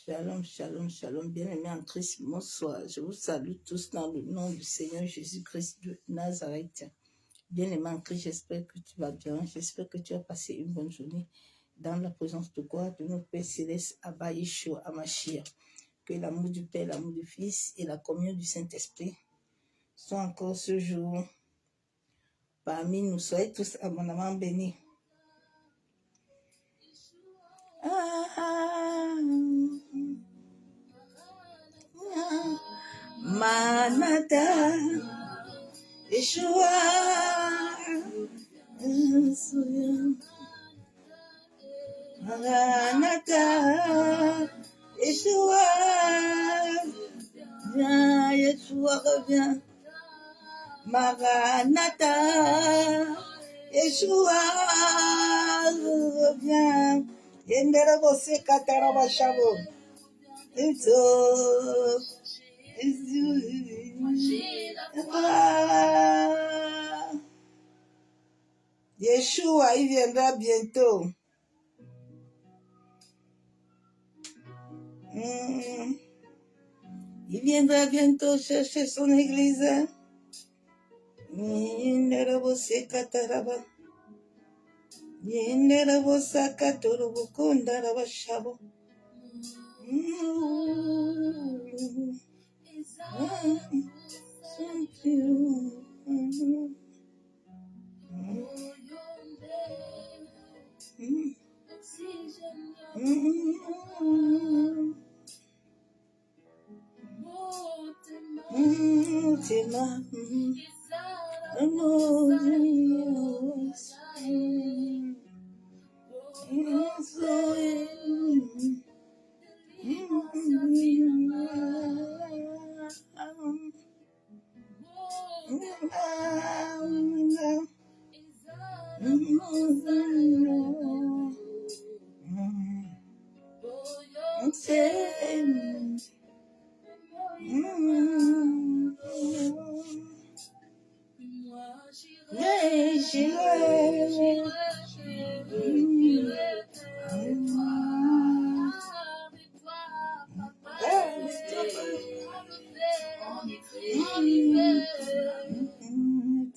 Shalom, shalom, shalom, bien-aimés en Christ, bonsoir. Je vous salue tous dans le nom du Seigneur Jésus-Christ de Nazareth. Bien-aimé en Christ, j'espère que tu vas bien. J'espère que tu as passé une bonne journée dans la présence de gloire de notre Père Céleste, Abba Yeshua Amashia. Que l'amour du Père, l'amour du Fils et la communion du Saint-Esprit soient encore ce jour parmi nous. Soyez tous abondamment bénis. Manata, Yeshua, Manata, Yeshua, viens, Yeshua revient. Maranatha, Yeshua revient. Yendera bose katara bashabo. Yeshua, il viendra bientôt. Il viendra bientôt chercher son église. Yendera bose kataraba. Yendera bose katoro bukundara bashabo.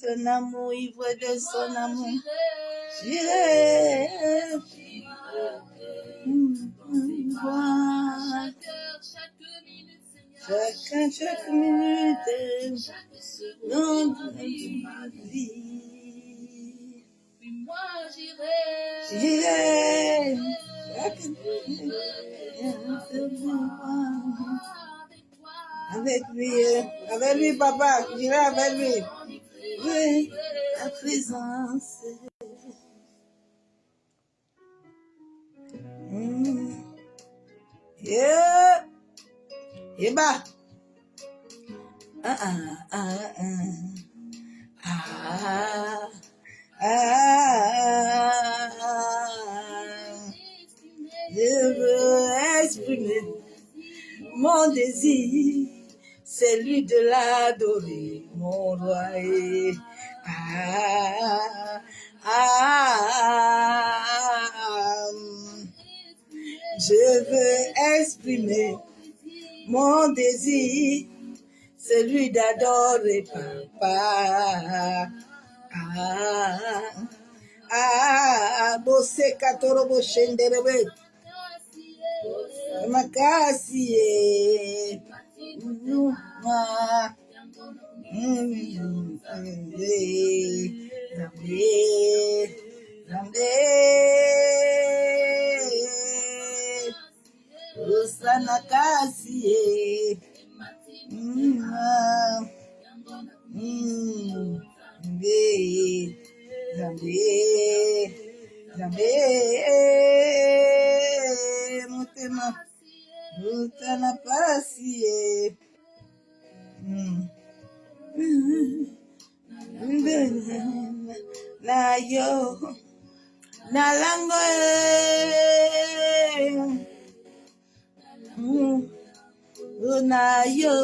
Ton amour, ivre de son amour. J'irai voir chaque minute dans ma vie. J'irai chaque minute avec lui, papa, j'irai avec lui. Oui, la présence. Yeah. Eba. Je veux exprimer mon désir, celui de l'adorer, mon roi. Je veux exprimer mon désir, celui d'adorer Papa. Bose katoro boshenderebe. Makasi. Osana kasi. Motema utana pasi na yo na lango na yo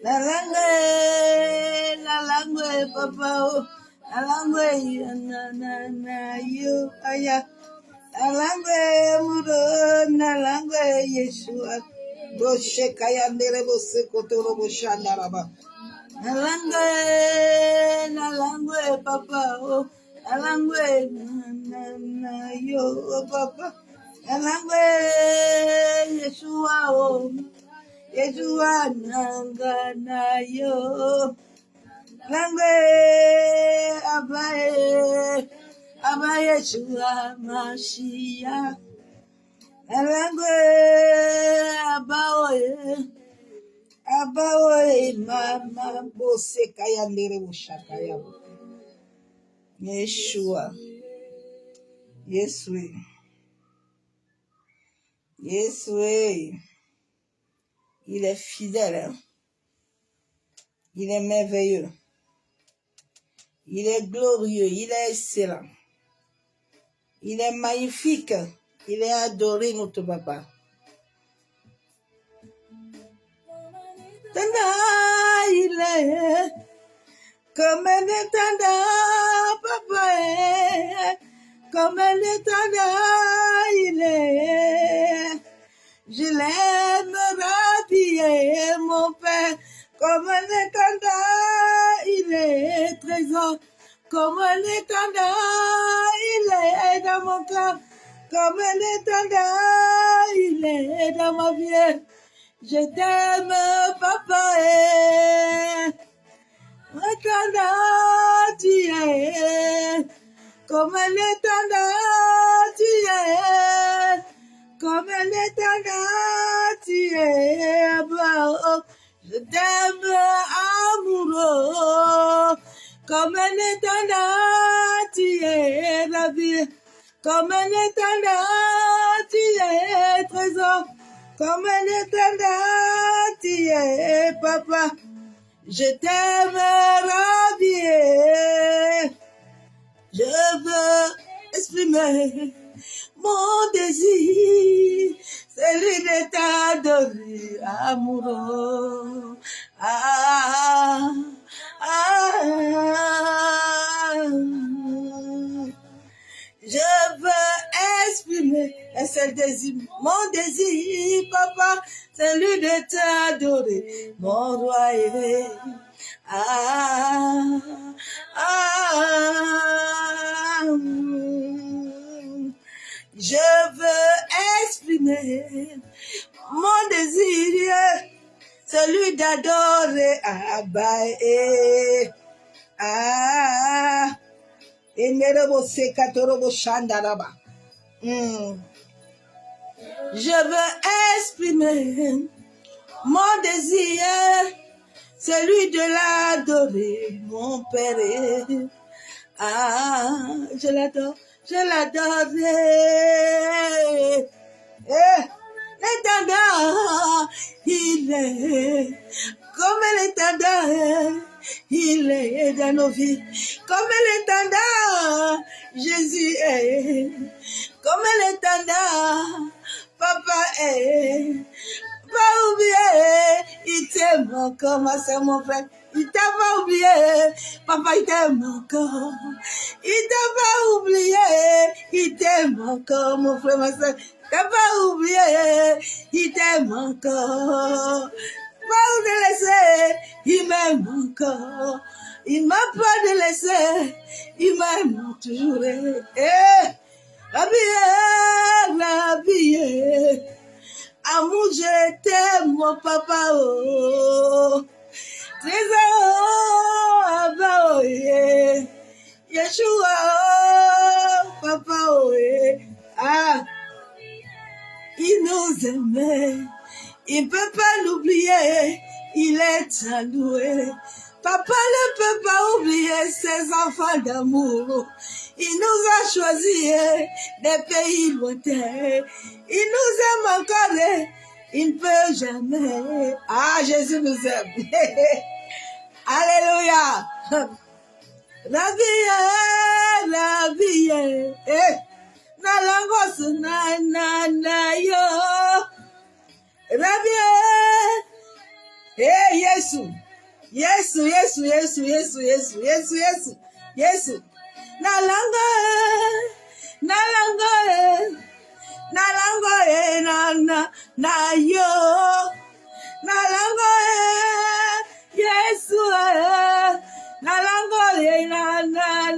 na lango papa na lango na yo aya na lango muro na lango Yeshua. Boshe kayandere bose kotoro boshandaraba. Nalangwe, papa, oh, nalangwe, na yo, papa, nalangwe, Yeshua, oh, Yeshua, nanga na yo, nalangwe, abaye, Yeshua, Mashiach, nalangwe, abaye, mama, bose kayandere bushakaya. Yeshua. Yeshua. Yeshua. Il est fidèle. Hein? Il est merveilleux. Il est glorieux. Il est excellent. Il est magnifique. Il est adoré, notre papa. Tanda, il est comme un étendard, papa, comme un étendard, il est. Je l'aime rhabiller, mon père, comme un étendard, il est trésor, comme un étendard, il est dans mon cœur, comme un étendard, il est dans ma vie. Je t'aime, papa, étendard, tu es, comme un étendard, tu es, comme un étendard, tu es, oh, je t'aime, amoureux, comme un étendard, tu es la vie, comme un étendard, tu es trésor, comme un étendard, tu es, papa. Je t'aime rhabiller. Je veux exprimer mon désir, celui de t'adorer, amoureux. Ah, ah, ah. Je veux exprimer un seul désir, mon désir, papa, celui de t'adorer, mon roi aimé. Ah, ah, je veux exprimer mon désir, celui d'adorer Abba. Ah, je veux exprimer mon désir, celui de l'adorer, mon Père. Ah, je l'adore, je l'adore. L'étendard, il est comme l'étendard, il est dans nos vies. Comme l'étendard, Jésus est. Comme l'étendard, papa est. Pas oublier, il t'aime encore, ma soeur, mon frère. Il t'a pas oublié, papa, il t'aime encore. Il t'a pas oublié, il t'aime encore, mon frère, ma soeur. T'as pas oublié, il t'aime encore. Pas de laisser, il m'aime encore. Il m'a pas de laisser, il m'aime toujours. Habillé. Amour, je t'aime, mon papa, oh. Trésor, Abba, oh, yeah. Yeshua, oh, papa, oh, yeah. Ah, il nous aimait, il ne peut pas l'oublier, il est alloué. Papa ne peut pas oublier ses enfants d'amour. Il nous a choisis des pays lointains. Il nous aime encore, il ne peut jamais. Ah, Jésus nous aime. Alléluia. La vie, na langos na yo. La vie, Yesu. Yesu. na yo. Nalango Yesu nalango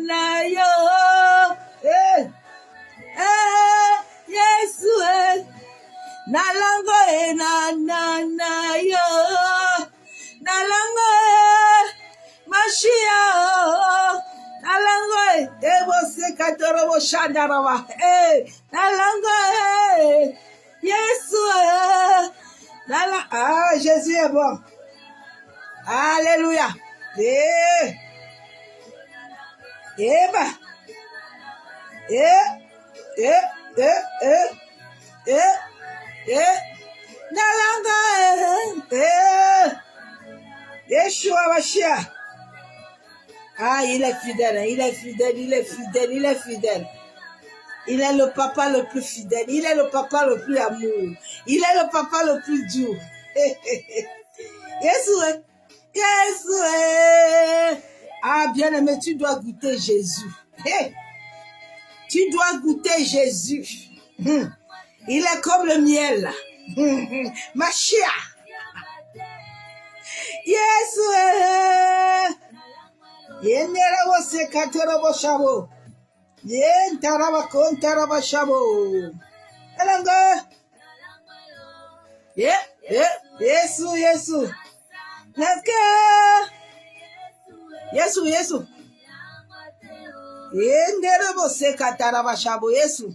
na yo. Yesu nalango na yo. Nalango Mashia nalango debo sekatoro bo shandarawa. Nalango Yesu ah, Jésus est bon. Alléluia. Nalanga Yeshua Mashiach. Ah, il est fidèle, il est fidèle, il est fidèle, il est fidèle. Il est le papa le plus fidèle, il est le papa le plus amour, il est le papa le plus doux. Yeshua, Yeshua. Ah, bien-aimé, tu dois goûter Jésus. Tu dois goûter Jésus. Il est comme le miel. Mashiach. Yeshua. Yenera wose katero bo shabo. Yen taraba kon taraba shabo. Elanga. Yesu, Yesu. Let's go. Yesu, Yesu. Yenera wose kataraba shabo Yesu.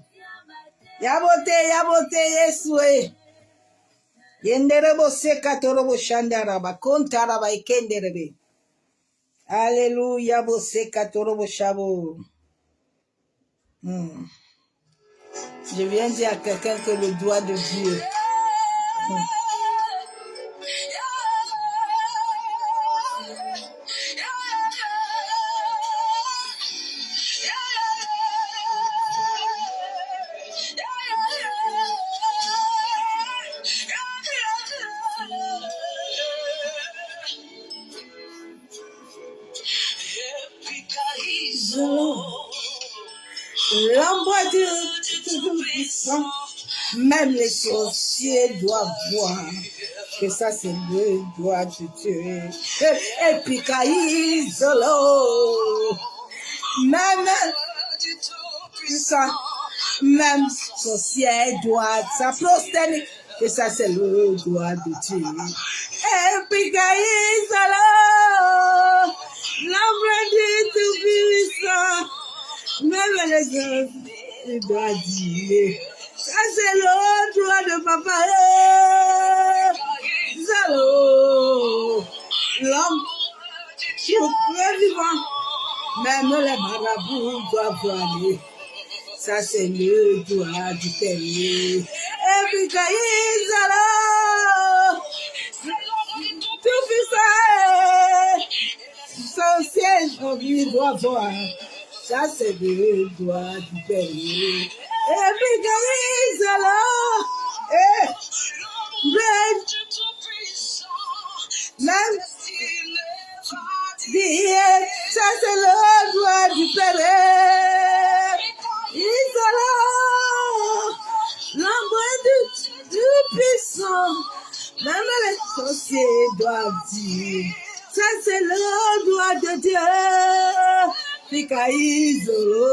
Yabote Yesu. Yenera wose katero bo shandaraba kon taraba ikenderebe. Alléluia, bossé katoro boshabo. Je viens dire à quelqu'un que le doigt de Dieu. L'ombre du Tout-Puissant, même les sorciers doivent voir que ça c'est le doigt de Dieu. Et puis Kaïsolo, même du Tout-Puissant, même sorciers doivent s'approster que ça c'est le doigt de Dieu. Et puis Kaïsolo, l'ombre du Tout-Puissant, même les autres, il doit dire. Ça, c'est le doigt de papa. Zalo. L'homme, le vivant. Même les marabouts doivent voir. Ça, c'est le doigt du père. Et puis, quand ils allent, tout puissant, son siège, il doit voir. Ça, c'est le doigt du père. Et puis, quand ils allent, même, ça, c'est le doigt du père. Ils allent, l'ombre du puissant, même les sorciers doivent dire. Ça, c'est le doigt de Dieu. Pikaïsolo,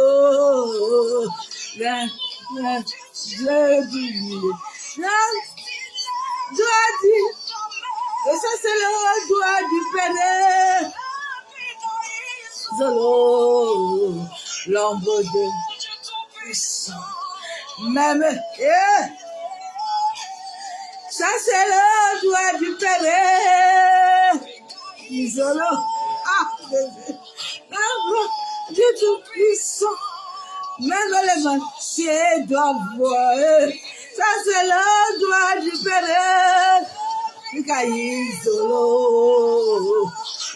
je dis, doigt du, et ça c'est le doigt du Père. Zolo, l'ombre de puissant, même, ça c'est le doigt du Père. Zolo, du Tout-Puissant, même les mortiers doivent voir. Ça, c'est le doigt du Père. Pikaïsolo,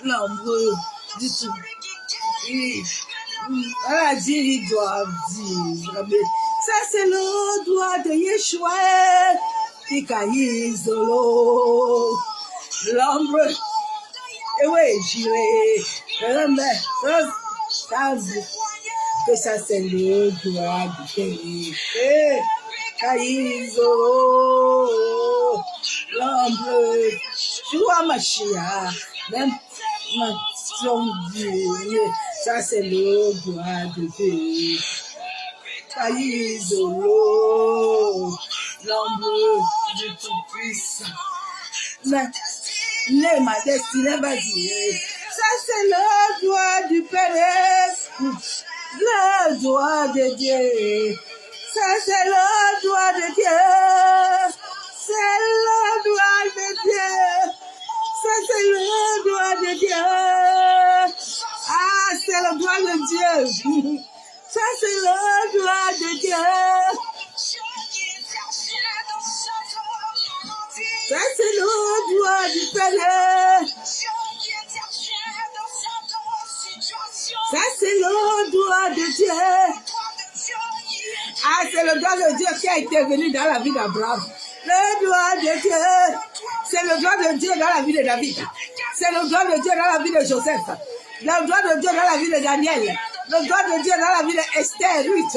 l'ombre du Tout-Puissant. Elle a dit, ils doivent dire. Ça, c'est le doigt de Yeshua. Pikaïsolo, l'ombre. Et oui, j'irai. Que ça c'est le doigt du pays. Kaïzo, l'ombre, tu vois ma chia, même ma Dieu, ça c'est le droit de Dieu. Kaïzo, l'ombre du Tout-Puissant. Mais ma destinée va dire, ça c'est le droit du Père, le droit de Dieu. Ça c'est le droit de Dieu. C'est le droit de Dieu. Ça c'est le droit de Dieu. Ah, c'est le droit de Dieu. Ça c'est le droit de Dieu. Ça c'est le droit du Père. Ça c'est le droit de Dieu. Ah, c'est le droit de Dieu qui a été venu dans la vie d'Abraham. Le droit de Dieu. C'est le droit de Dieu dans la vie de David. C'est le droit de Dieu dans la vie de Joseph. Le droit de Dieu dans la vie de Daniel. Le droit de Dieu dans la vie d'Esther, Ruth.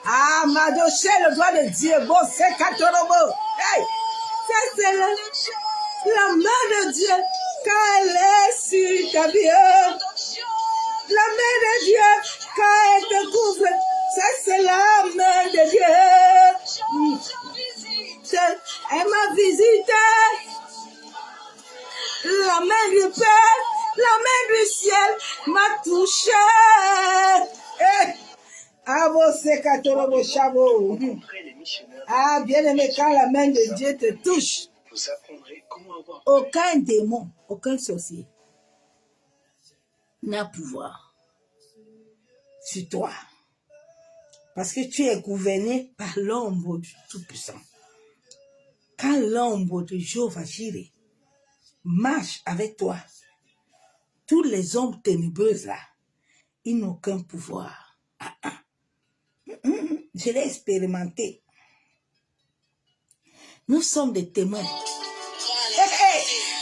Ah, Madoché, le droit de Dieu. Bon, c'est Katorobo. Hey, ça c'est la main de Dieu quand elle est sur ta vie. La main de Dieu quand elle te couvre. Ça c'est la main de Dieu. Elle m'a visité. La main du Père, la main du ciel m'a touché. Ah, bien aimé, quand la main de Dieu te touche, aucun démon, aucun sorcier n'a pouvoir sur toi. Parce que tu es gouverné par l'ombre du Tout-Puissant. Quand l'ombre de Jéhovah Jireh marche avec toi, tous les ombres ténébreuses là, ils n'ont aucun pouvoir. Je l'ai expérimenté. Nous sommes des témoins.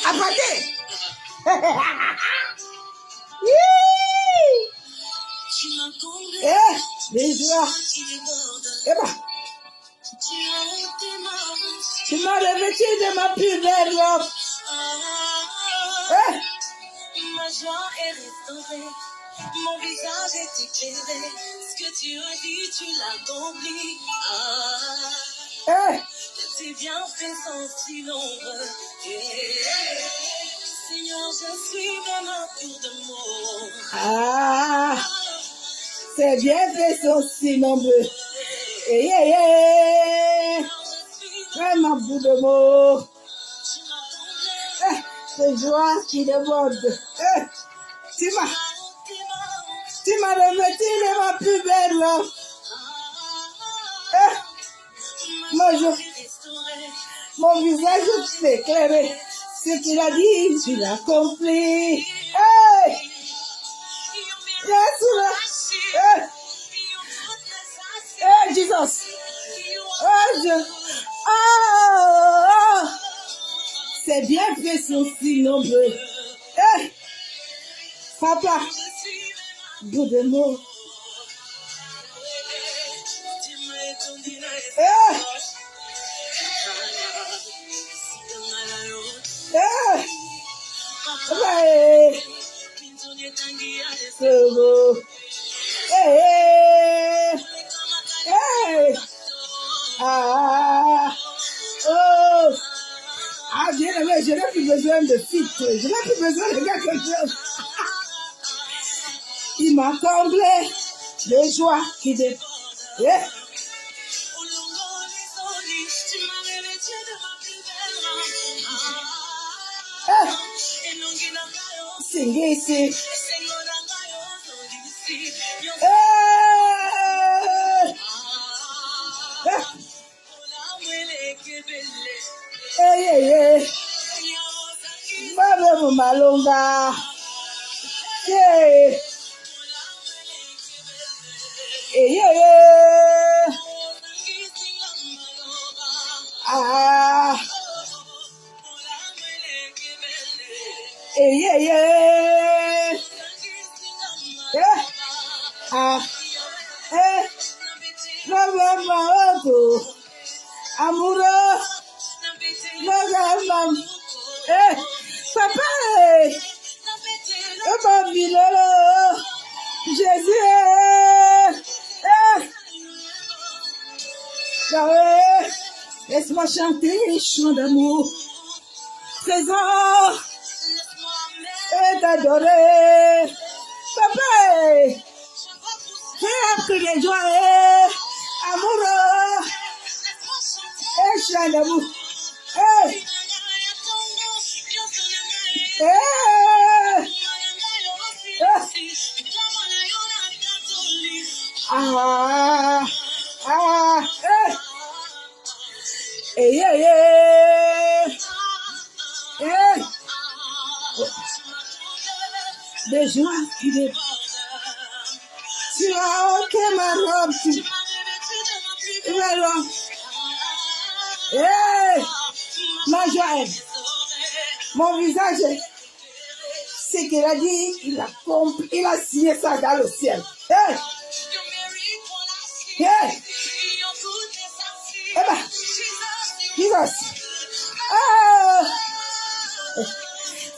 Apportez! Les joies. Tu m'as revêtu de ma plus belle robe. Ma joie est restaurée, mon visage est éclairé. Ce que tu as dit, tu l'as accompli. Tes bienfaits sont si nombreux. Seigneur, je suis vraiment tour de mots. Ces bienfaits sont si nombreux. Vraiment bout de mots. C'est joie qui déborde. Tu m'as revêtu de ma plus belle robe. Mon visage est éclairé. Ce qu'il a dit, tu l'as accompli. Jesus. Ces bienfaits sont si nombreux. Papa, bout de mots. Bien aimé, je n'ai plus besoin de titre, je n'ai plus besoin de quelque chose. Il m'a comblé de joie qui déborde. Sing ici. Baba Malonga. amoureux. Maman. Papa. Maman, Jésus. Laisse-moi chanter les chants d'amour. Présent. Et t'adorer. Papa. J'ai appris les joies. Amoureux. Et chants d'amour. Des joies qui débordent. Tu as ok ma robe, ma robe. Ma joie, mon visage, ce qu'il a dit, il a signé ça dans le ciel. Jesus.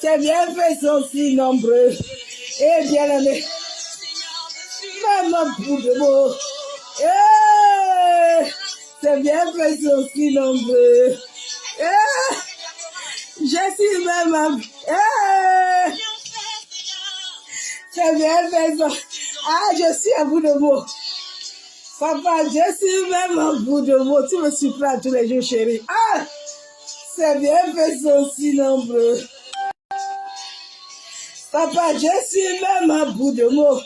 C'est bien fait, sont si nombreux et bien aimés. Même un bout de mots. C'est bien fait, sont si nombreux. Je suis même un... C'est bien fait, je suis à bout de mots. Papa, je suis même à bout de mots. Tu me surprends tous les jours, chérie. C'est bien fait, sont si nombreux. Papa, je suis même à bout de mots.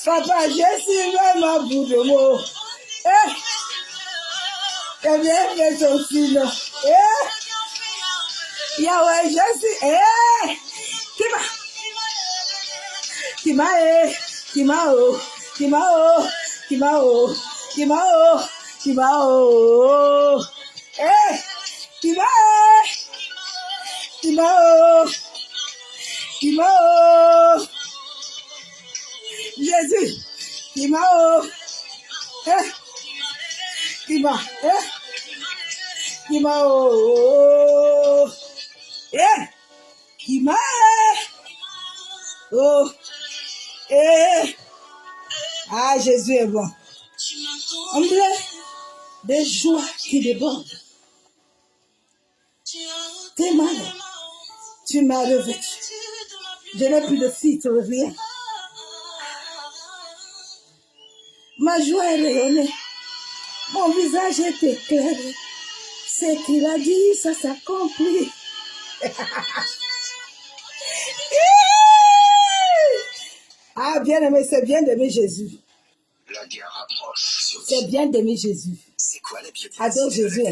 Papa, je suis même à bout de mots. C'est bien fait, sont si nombreux. Yahweh, je suis... Jésus, Jésus est bon. Des joies qui débordent. T'es malade. Tu m'as revêtu. Je n'ai plus de filtre, rien. Ma joie est rayonnée. Mon visage est éclairé. Ce qu'il a dit, ça s'accomplit. Bien aimé, c'est bien d'aimer Jésus. La guerre approche. C'est bien d'aimer Jésus. C'est quoi la biodiversité? Adore Jésus.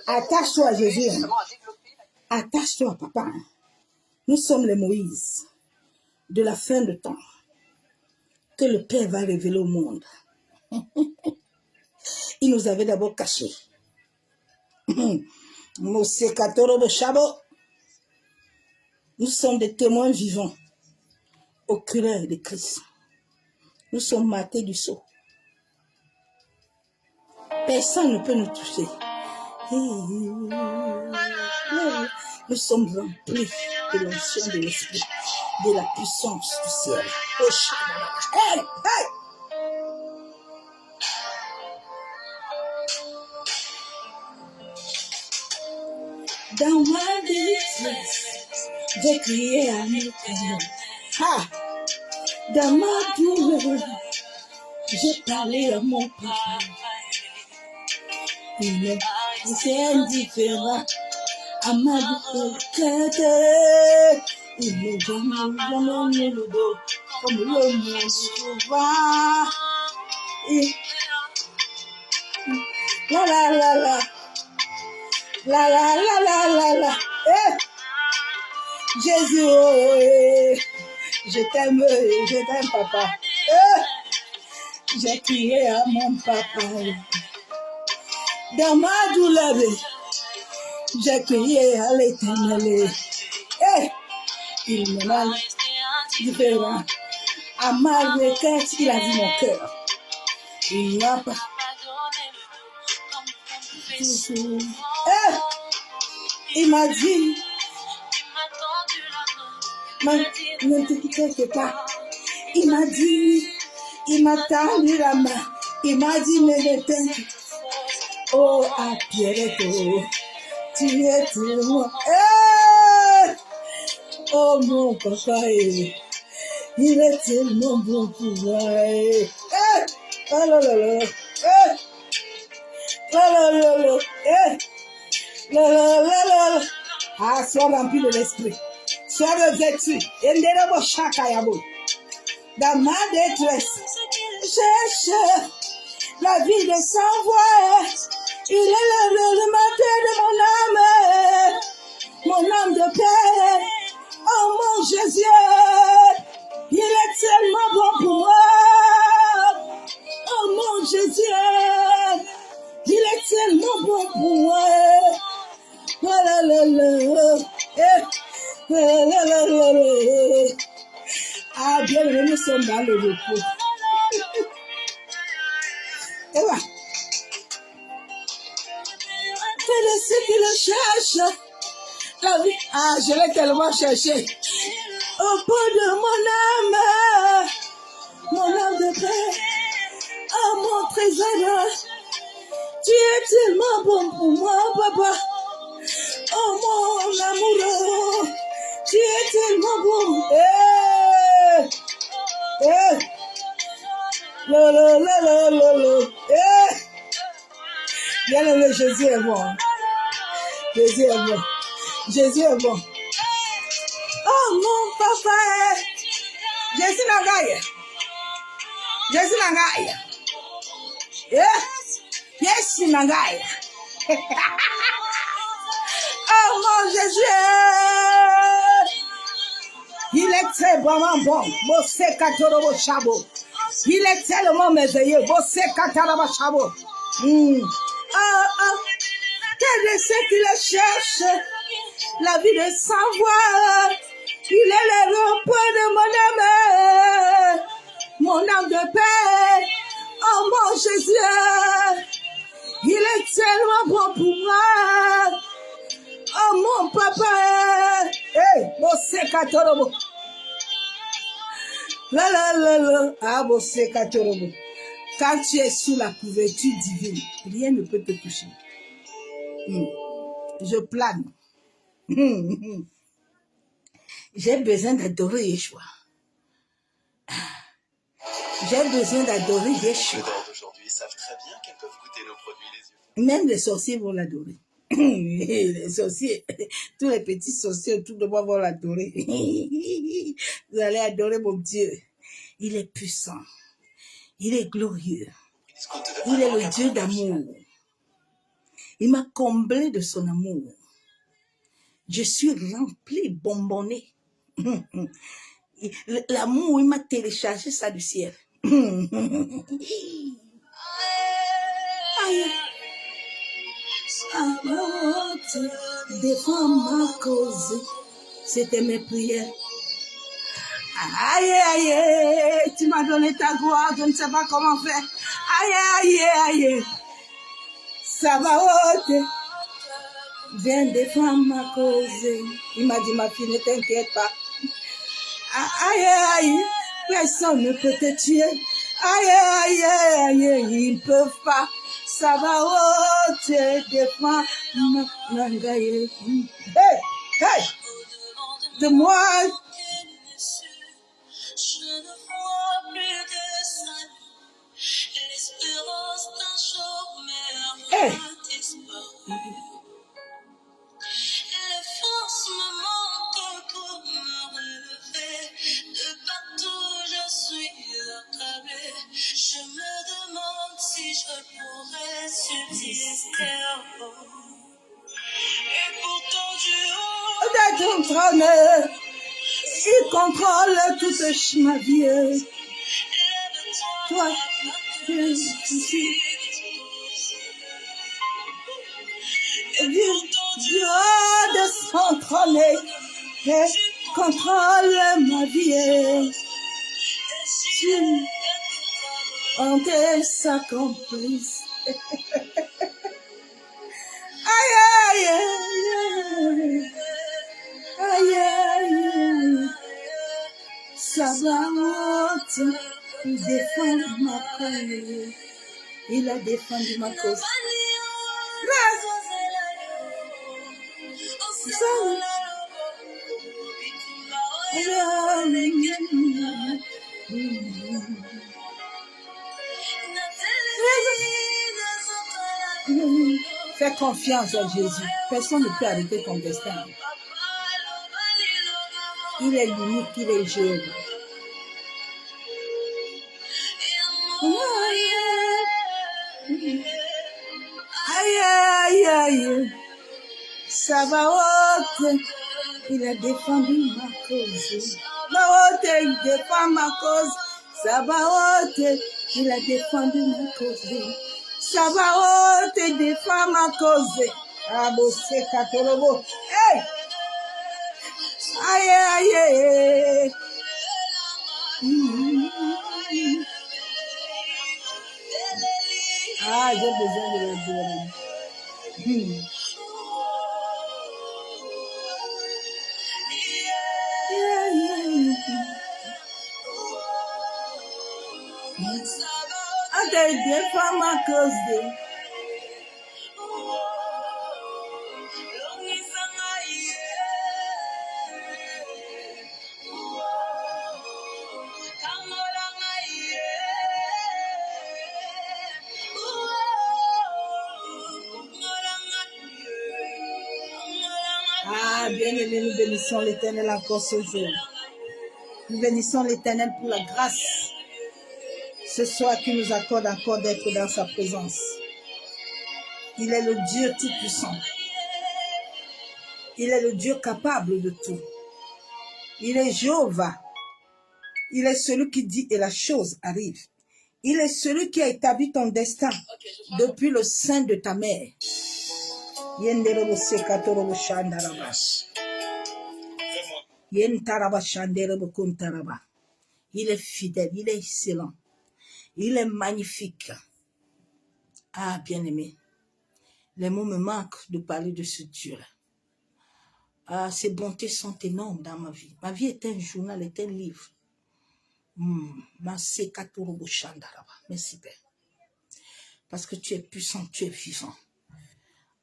Attache-toi à Jésus. Attache-toi, papa. Nous sommes les Moïse de la fin de temps que le Père va révéler au monde. Il nous avait d'abord cachés. Nous sommes des témoins vivants, oculaires de Christ. Nous sommes matés du sceau. Personne ne peut nous toucher. Nous sommes remplis de l'onction de l'esprit, de la puissance du ciel. Hey, hey! Dans ma détresse, j'ai crié à l'Éternel. Dans ma douleur, j'ai parlé à mon papa. Il est indifférent à ma douleur. Il ne jamais le dos comme le monde souvent. La la la la. La la la la la la. Jésus, je t'aime papa. J'ai crié à mon papa. Dans ma douleur, j'ai crié à l'Éternel. Il me m'a différent à À ma requête, il a vu mon cœur. Il n'a pas... Il m'a dit... Ne t'inquiète pas. Il m'a dit... Il m'a tendu la main. Il m'a dit, ne t'inquiète pas. Oh, à Pierretto, tu es tellement... Oh, mon papa, il est tellement bon pour moi. Oh là là là. Oh là là là. Là là là là. Ah, sois rempli de l'esprit. Sois revêtu. Dans ma détresse, cherche la vie de sans voix. Il est le matin de mon âme de paix. Oh mon Jésus, il est tellement bon pour moi. Oh mon Jésus, il est tellement bon pour moi. Oh là là là, oh là là là. Ah, bien, nous sommes dans le repos. Et voilà. Fais de ceux qui le cherchent. La vie. Ah, je l'ai tellement cherché. Au bout de mon âme de paix. Oh, mon trésor. Tu es tellement bon pour moi, papa. Oh, mon amoureux. Tu es tellement bon. La la la la la la. Bien aimé, Jésus est bon. Jésus est bon. Jésus est bon. Oh mon papa. Jésus n'a gagné. Jésus n'a gagné. Yes, il n'a gagné. Oh mon Jésus. Il est tellement bon. Bossé Katorobo Chabo. Il est tellement merveilleux. Bossé Kataraba Chabo. Quel est ce qui le cherche? La vie de sans voix. Il est le repos de mon âme de paix. Oh mon Jésus. Il est tellement bon pour moi. Oh mon papa. Hey, Bossé Katorobo. La la la la. Ah, Bossé Katorobo. Quand tu es sous la couverture divine, rien ne peut te toucher. Je plane. J'ai besoin d'adorer Yeshua. J'ai besoin d'adorer Yeshua. Aujourd'hui savent très bien qu'elles peuvent goûter nos produits les yeux. Même les sorciers vont l'adorer. Les sorciers, tous les petits sorciers, tout le monde vont l'adorer. Vous allez adorer mon Dieu. Il est puissant. Il est glorieux. Il est le Dieu d'amour. Il m'a comblé de son amour. Je suis rempli, bonbonné. L'amour, il m'a téléchargé ça du ciel. Aïe. Défends ma cause. C'était mes prières. Aïe, aïe, tu m'as donné ta gloire, je ne sais pas comment faire. Aïe, aïe, aïe. Ça va ôter. Viens défendre ma cause. Il m'a dit, ma fille, ne t'inquiète pas. Aïe, aïe, personne ne peut te tuer. Aïe, aïe, aïe, ils ne peuvent pas. Ça va te défendre ma gaille. Hey, hey, de moi. Je ne vois plus de salut. L'espérance d'un jour meurt disparu. Les forces me manquent pour me relever. De partout je suis accablée. Je me demande si je pourrais subsister. Et pourtant du haut de ton trône, il contrôle toute ma vie. Toi, je suis du haut de son trône, contrôle ma vie. tu en tes s'accomplisse. Aïe, aïe, aïe, aïe, aïe, aïe. Sabaoth, il défend ma cause. Il a défendu ma cause. Fais confiance à Jésus. Personne ne peut arrêter ton destin. Il est l'unique, il est Jéhovah. Aïe, aïe, aïe. Sabaoth, il a défendu ma cause. Sabaoth, il défend ma cause. Sabaoth, il a défendu ma cause. Sabaoth, il défend ma cause. Abose katolobo. Hey! Aïe, aïe, aïe. Ah, j'ai besoin de la gloire. Ante défend ma cause. Ah, bien-aimés, nous bénissons l'Éternel encore ce jour. Nous bénissons l'Éternel pour la grâce ce soir qui nous accorde encore d'être dans sa présence. Il est le Dieu tout-puissant. Il est le Dieu capable de tout. Il est Jéhovah. Il est celui qui dit et la chose arrive. Il est celui qui a établi ton destin depuis le sein de ta mère. Il est fidèle, il est excellent. Il est magnifique. Ah, bien-aimé, les mots me manquent de parler de ce Dieu-là. Ah, ses bontés sont énormes dans ma vie. Ma vie est un journal, est un livre. Merci, Père. Parce que tu es puissant, tu es vivant.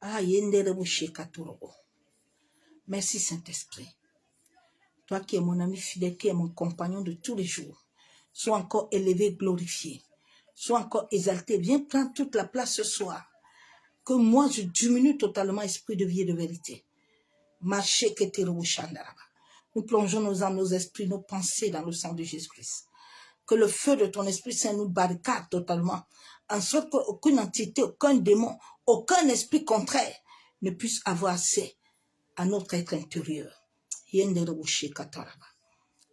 Ah, merci, Saint-Esprit. Toi qui es mon ami fidèle, qui es mon compagnon de tous les jours. Sois encore élevé, glorifié. Sois encore exalté. Viens prendre toute la place ce soir. Que moi, je diminue totalement esprit de vie et de vérité. Nous plongeons nos esprits, nos pensées dans le sang de Jésus-Christ. Que le feu de ton Esprit Saint nous barricade totalement, en sorte qu'aucune entité, aucun démon, aucun esprit contraire ne puisse avoir accès à notre être intérieur.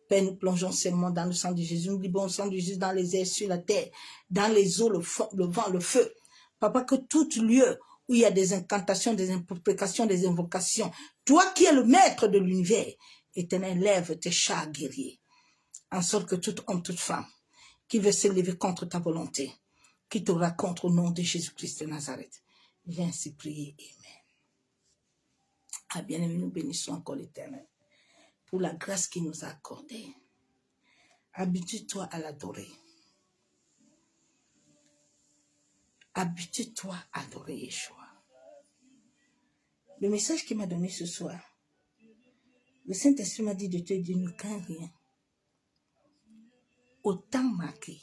Père, nous plongeons seulement dans le sang de Jésus, nous libérons le sang de Jésus dans les airs, sur la terre, dans les eaux, le vent, le feu. Papa, que tout lieu où il y a des incantations, des imprécations, des invocations, toi qui es le maître de l'univers, Éternel, lève tes chars guerriers, en sorte que tout homme, toute femme, qui veut s'élever contre ta volonté, qui te raconte au nom de Jésus-Christ de Nazareth, viens ainsi prier. Amen. Ah, bien-aimé, nous bénissons encore l'Éternel pour la grâce qu'il nous a accordée. Habitue-toi à l'adorer. Habitue-toi à adorer Yeshua. Le message qu'il m'a donné ce soir, le Saint-Esprit m'a dit de te dire, ne crains rien. Au temps marqué,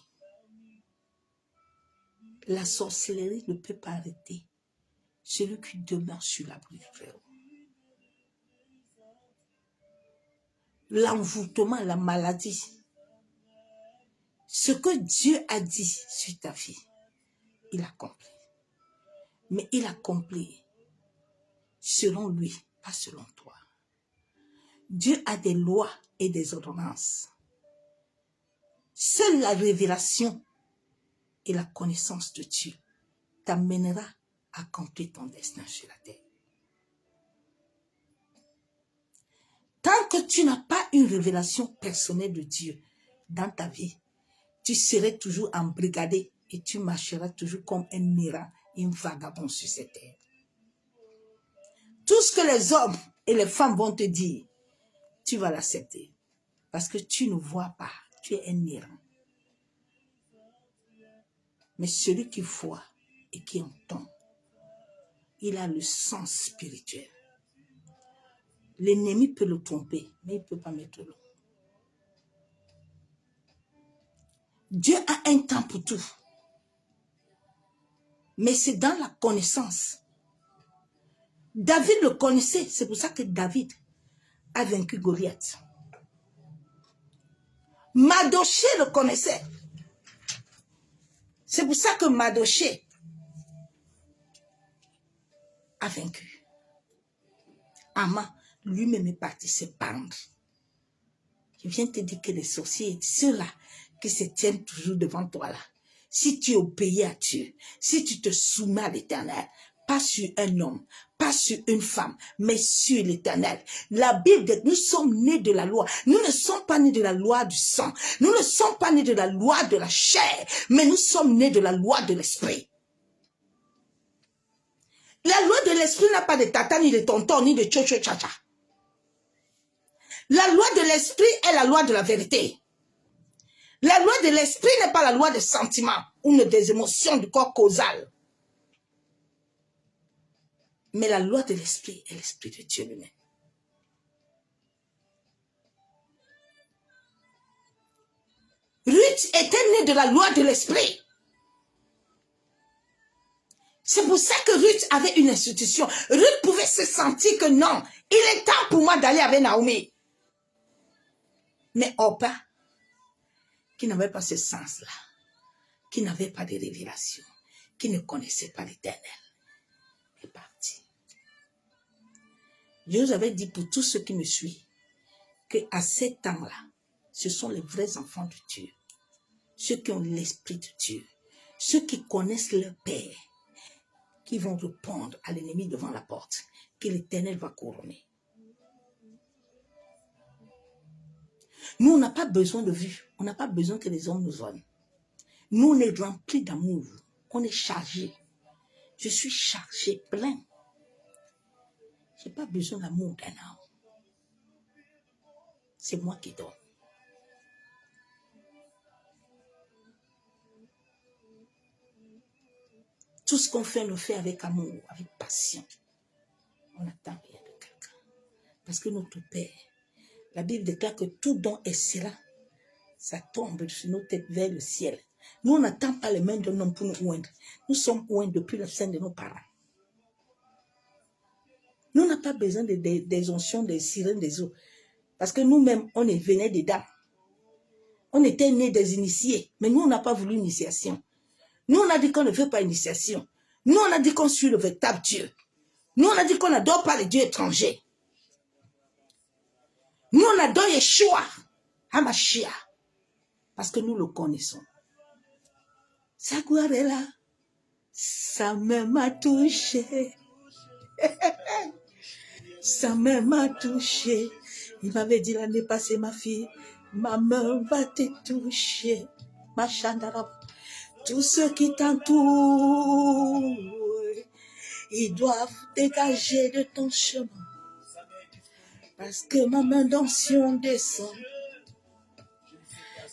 la sorcellerie ne peut pas arrêter celui qui demeure sur l'abri du Très-Haut. L'envoûtement, la maladie, ce que Dieu a dit sur ta vie, il accomplit. Mais il accomplit selon lui, pas selon toi. Dieu a des lois et des ordonnances. Seule la révélation et la connaissance de Dieu t'amènera à accomplir ton destin sur la terre. Tant que tu n'as pas une révélation personnelle de Dieu dans ta vie, tu serais toujours embrigadé et tu marcheras toujours comme un errant, un vagabond sur cette terre. Tout ce que les hommes et les femmes vont te dire, tu vas l'accepter. Parce que tu ne vois pas, tu es un errant. Mais celui qui voit et qui entend, il a le sens spirituel. L'ennemi peut le tromper, mais il ne peut pas mettre l'eau. Dieu a un temps pour tout. Mais c'est dans la connaissance. David le connaissait, c'est pour ça que David a vaincu Goliath. Mardochée le connaissait. C'est pour ça que Mardochée a vaincu. Haman, lui-même est parti se pendre. Je viens te dire que les sorciers, ceux-là qui se tiennent toujours devant toi là, si tu obéis à Dieu, si tu te soumets à l'Éternel, pas sur un homme, pas sur une femme, mais sur l'Éternel. La Bible dit que nous sommes nés de la loi. Nous ne sommes pas nés de la loi du sang. Nous ne sommes pas nés de la loi de la chair, mais nous sommes nés de la loi de l'esprit. La loi de l'esprit n'a pas de tata, ni de tonton, ni de tcho-tcho-tcha-tcha. La loi de l'esprit est la loi de la vérité. La loi de l'esprit n'est pas la loi des sentiments ou des émotions du corps causal. Mais la loi de l'esprit est l'esprit de Dieu lui-même. Ruth était née de la loi de l'esprit. C'est pour ça que Ruth avait une institution. Ruth pouvait se sentir que non, il est temps pour moi d'aller avec Naomi. Mais Orpa, qui n'avait pas ce sens-là, qui n'avait pas de révélation, qui ne connaissait pas l'Éternel, est parti. Je vous avais dit pour tous ceux qui me suivent, qu'à ces temps-là, ce sont les vrais enfants de Dieu, ceux qui ont l'esprit de Dieu, ceux qui connaissent leur Père, qui vont répondre à l'ennemi devant la porte, que l'Éternel va couronner. Nous, on n'a pas besoin de vue. On n'a pas besoin que les hommes nous voient. Nous, on est remplis d'amour. On est chargé. Je suis chargé, plein. Je n'ai pas besoin d'amour d'un homme. C'est moi qui donne. Tout ce qu'on fait, on le fait avec amour, avec passion. On n'attend rien de quelqu'un. Parce que notre Père, la Bible déclare que tout don excellent, ça tombe sur nos têtes vers le ciel. Nous, on n'attend pas les mains d'un homme pour nous oindre. Nous sommes oints depuis le sein de nos parents. Nous, on n'a pas besoin des onctions, des sirènes, des eaux. Parce que nous-mêmes, on est venus dedans. On était nés des initiés. Mais nous, on n'a pas voulu l'initiation. Nous, on a dit qu'on ne veut pas l'initiation. Nous, on a dit qu'on suit le véritable Dieu. Nous, on a dit qu'on n'adore pas les dieux étrangers. Nous, on adore Yeshua, Hamashia, parce que nous le connaissons. Sa gloire est là. Sa main m'a touché. Sa main m'a touché. Il m'avait dit l'année passée, ma fille, ma main va te toucher. Ma chandara. Tous ceux qui t'entourent, ils doivent dégager de ton chemin. Parce que ma main d'onction descend.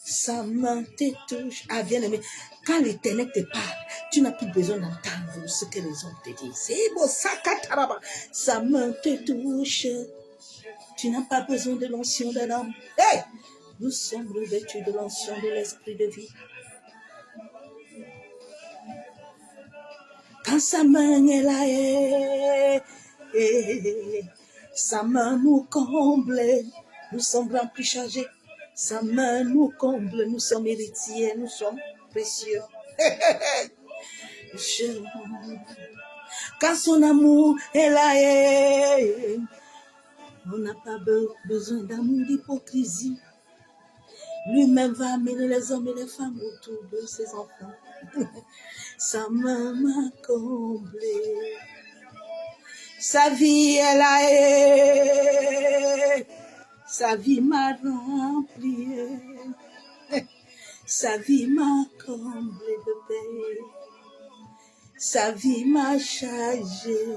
Sa main te touche. Ah, bien aimé, quand l'Éternel te parle, tu n'as plus besoin d'entendre ce que les hommes te disent. C'est beau, sa main te touche. Tu n'as pas besoin de l'onction d'un homme. Hey! Nous sommes revêtus de l'onction de l'esprit de vie. Quand sa main est là, sa main nous comble, nous sommes remplis, chargés. Sa main nous comble, nous sommes héritiers, nous sommes précieux. Quand son amour est là, on n'a pas besoin d'amour d'hypocrisie. Lui-même va amener les hommes et les femmes autour de ses enfants. Sa main m'a comblé. Sa vie est là, sa vie m'a rempli. Sa vie m'a comblé de paix. Sa vie m'a chargé.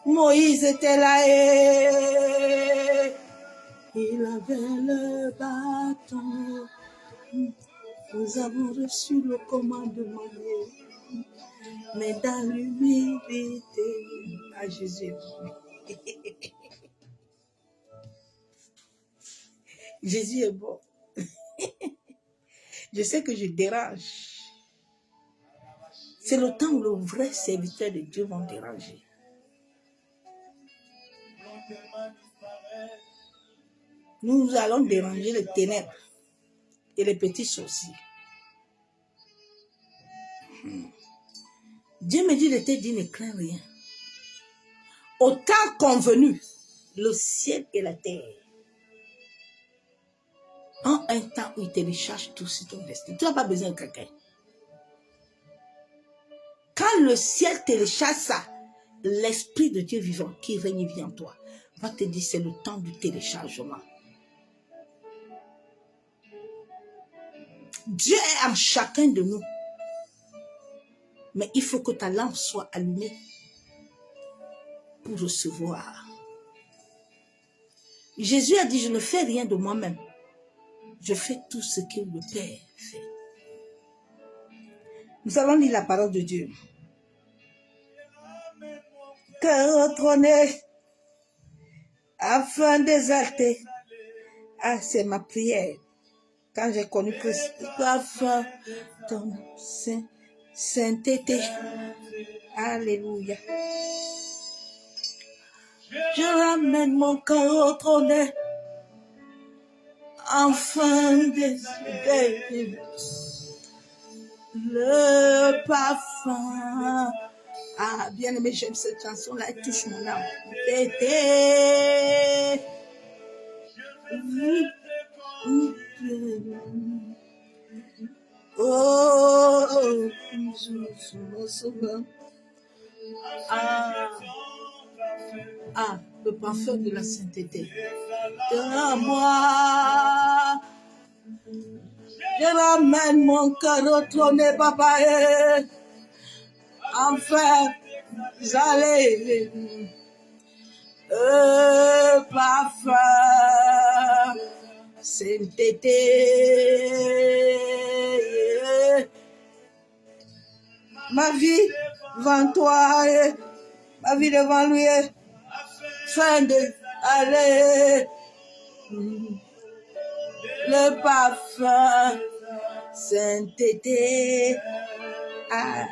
Moïse était là et il avait le bâton. Nous avons reçu le commandement, mais dans l'humilité. Ah, Jésus. Jésus est bon. Je sais que je dérange. C'est le temps où les vrais serviteurs de Dieu vont déranger. Nous allons déranger les ténèbres et les petits sorciers. Dieu me dit de te dire, ne crains rien. Au temps convenu, le ciel et la terre, en un temps où il télécharge tout sur ton destin. Tu n'as pas besoin de quelqu'un. Quand le ciel télécharge ça, l'Esprit de Dieu vivant qui règne vient en toi, va te dire c'est le temps du téléchargement. Dieu est en chacun de nous. Mais il faut que ta lampe soit allumée pour recevoir. Jésus a dit, je ne fais rien de moi-même. Je fais tout ce que le Père fait. Nous allons lire la parole de Dieu. Cœur trôné, afin d'exalter. Ah, c'est ma prière. Quand j'ai connu Christ, afin ton sainteté. Alléluia. Je ramène mon cœur au trône, afin d'exalter. Le parfum. Ah, bien aimé, j'aime cette chanson-là, elle touche mon âme. Tété. Oh, le parfum de la sainteté. De moi, je ramène mon cœur au trône, papa, et enfin, j'allais. Parfum, sainteté. Ma vie devant toi, ma vie devant lui, fin de aller. Le parfum, sainteté. Ah,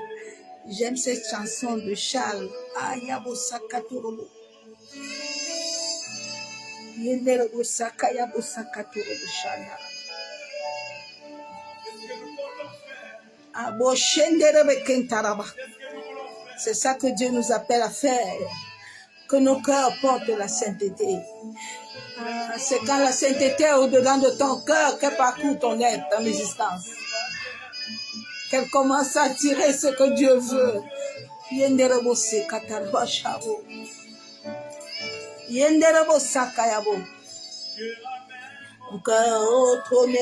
j'aime cette chanson de Charles. Ah, Yabo Sakatorobo. Yenderebo Sakayabo Sakatorobo Shana. Abo Shenderebe Kentaraba. C'est ça que Dieu nous appelle à faire. Que nos cœurs portent la sainteté. Ah, c'est quand la sainteté est au-dedans de ton cœur qu'elle parcourt ton être, ton existence. Qu'elle commence à attirer ce que Dieu veut. Yenderebo Sekataraba Shabo. Yenderebo Sakayabo. Mon cœur au trône,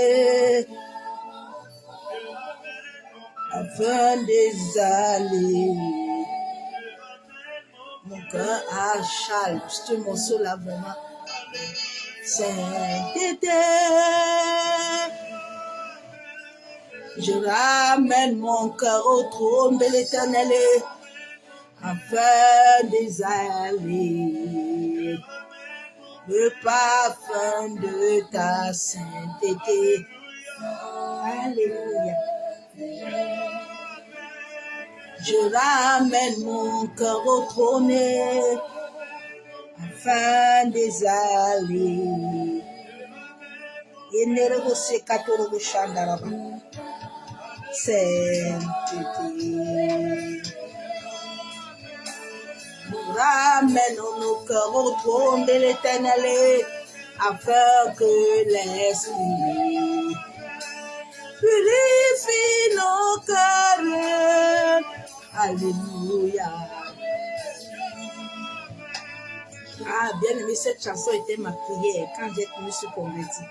afin d'exhaler. Mon cœur à Charles, ce morceau-là vraiment. Sainteté. Je ramène mon cœur au trône de l'Éternel, afin d'exhaler le parfum de ta sainteté. Alléluia. Je ramène mon cœur au trône, afin d'exhaler. Sainteté. Nous ramenons nos cœurs au trône de l'Éternel, afin que l'Esprit purifie nos cœurs. Alléluia. Ah, bien aimé, cette chanson était ma prière quand je me suis convertie.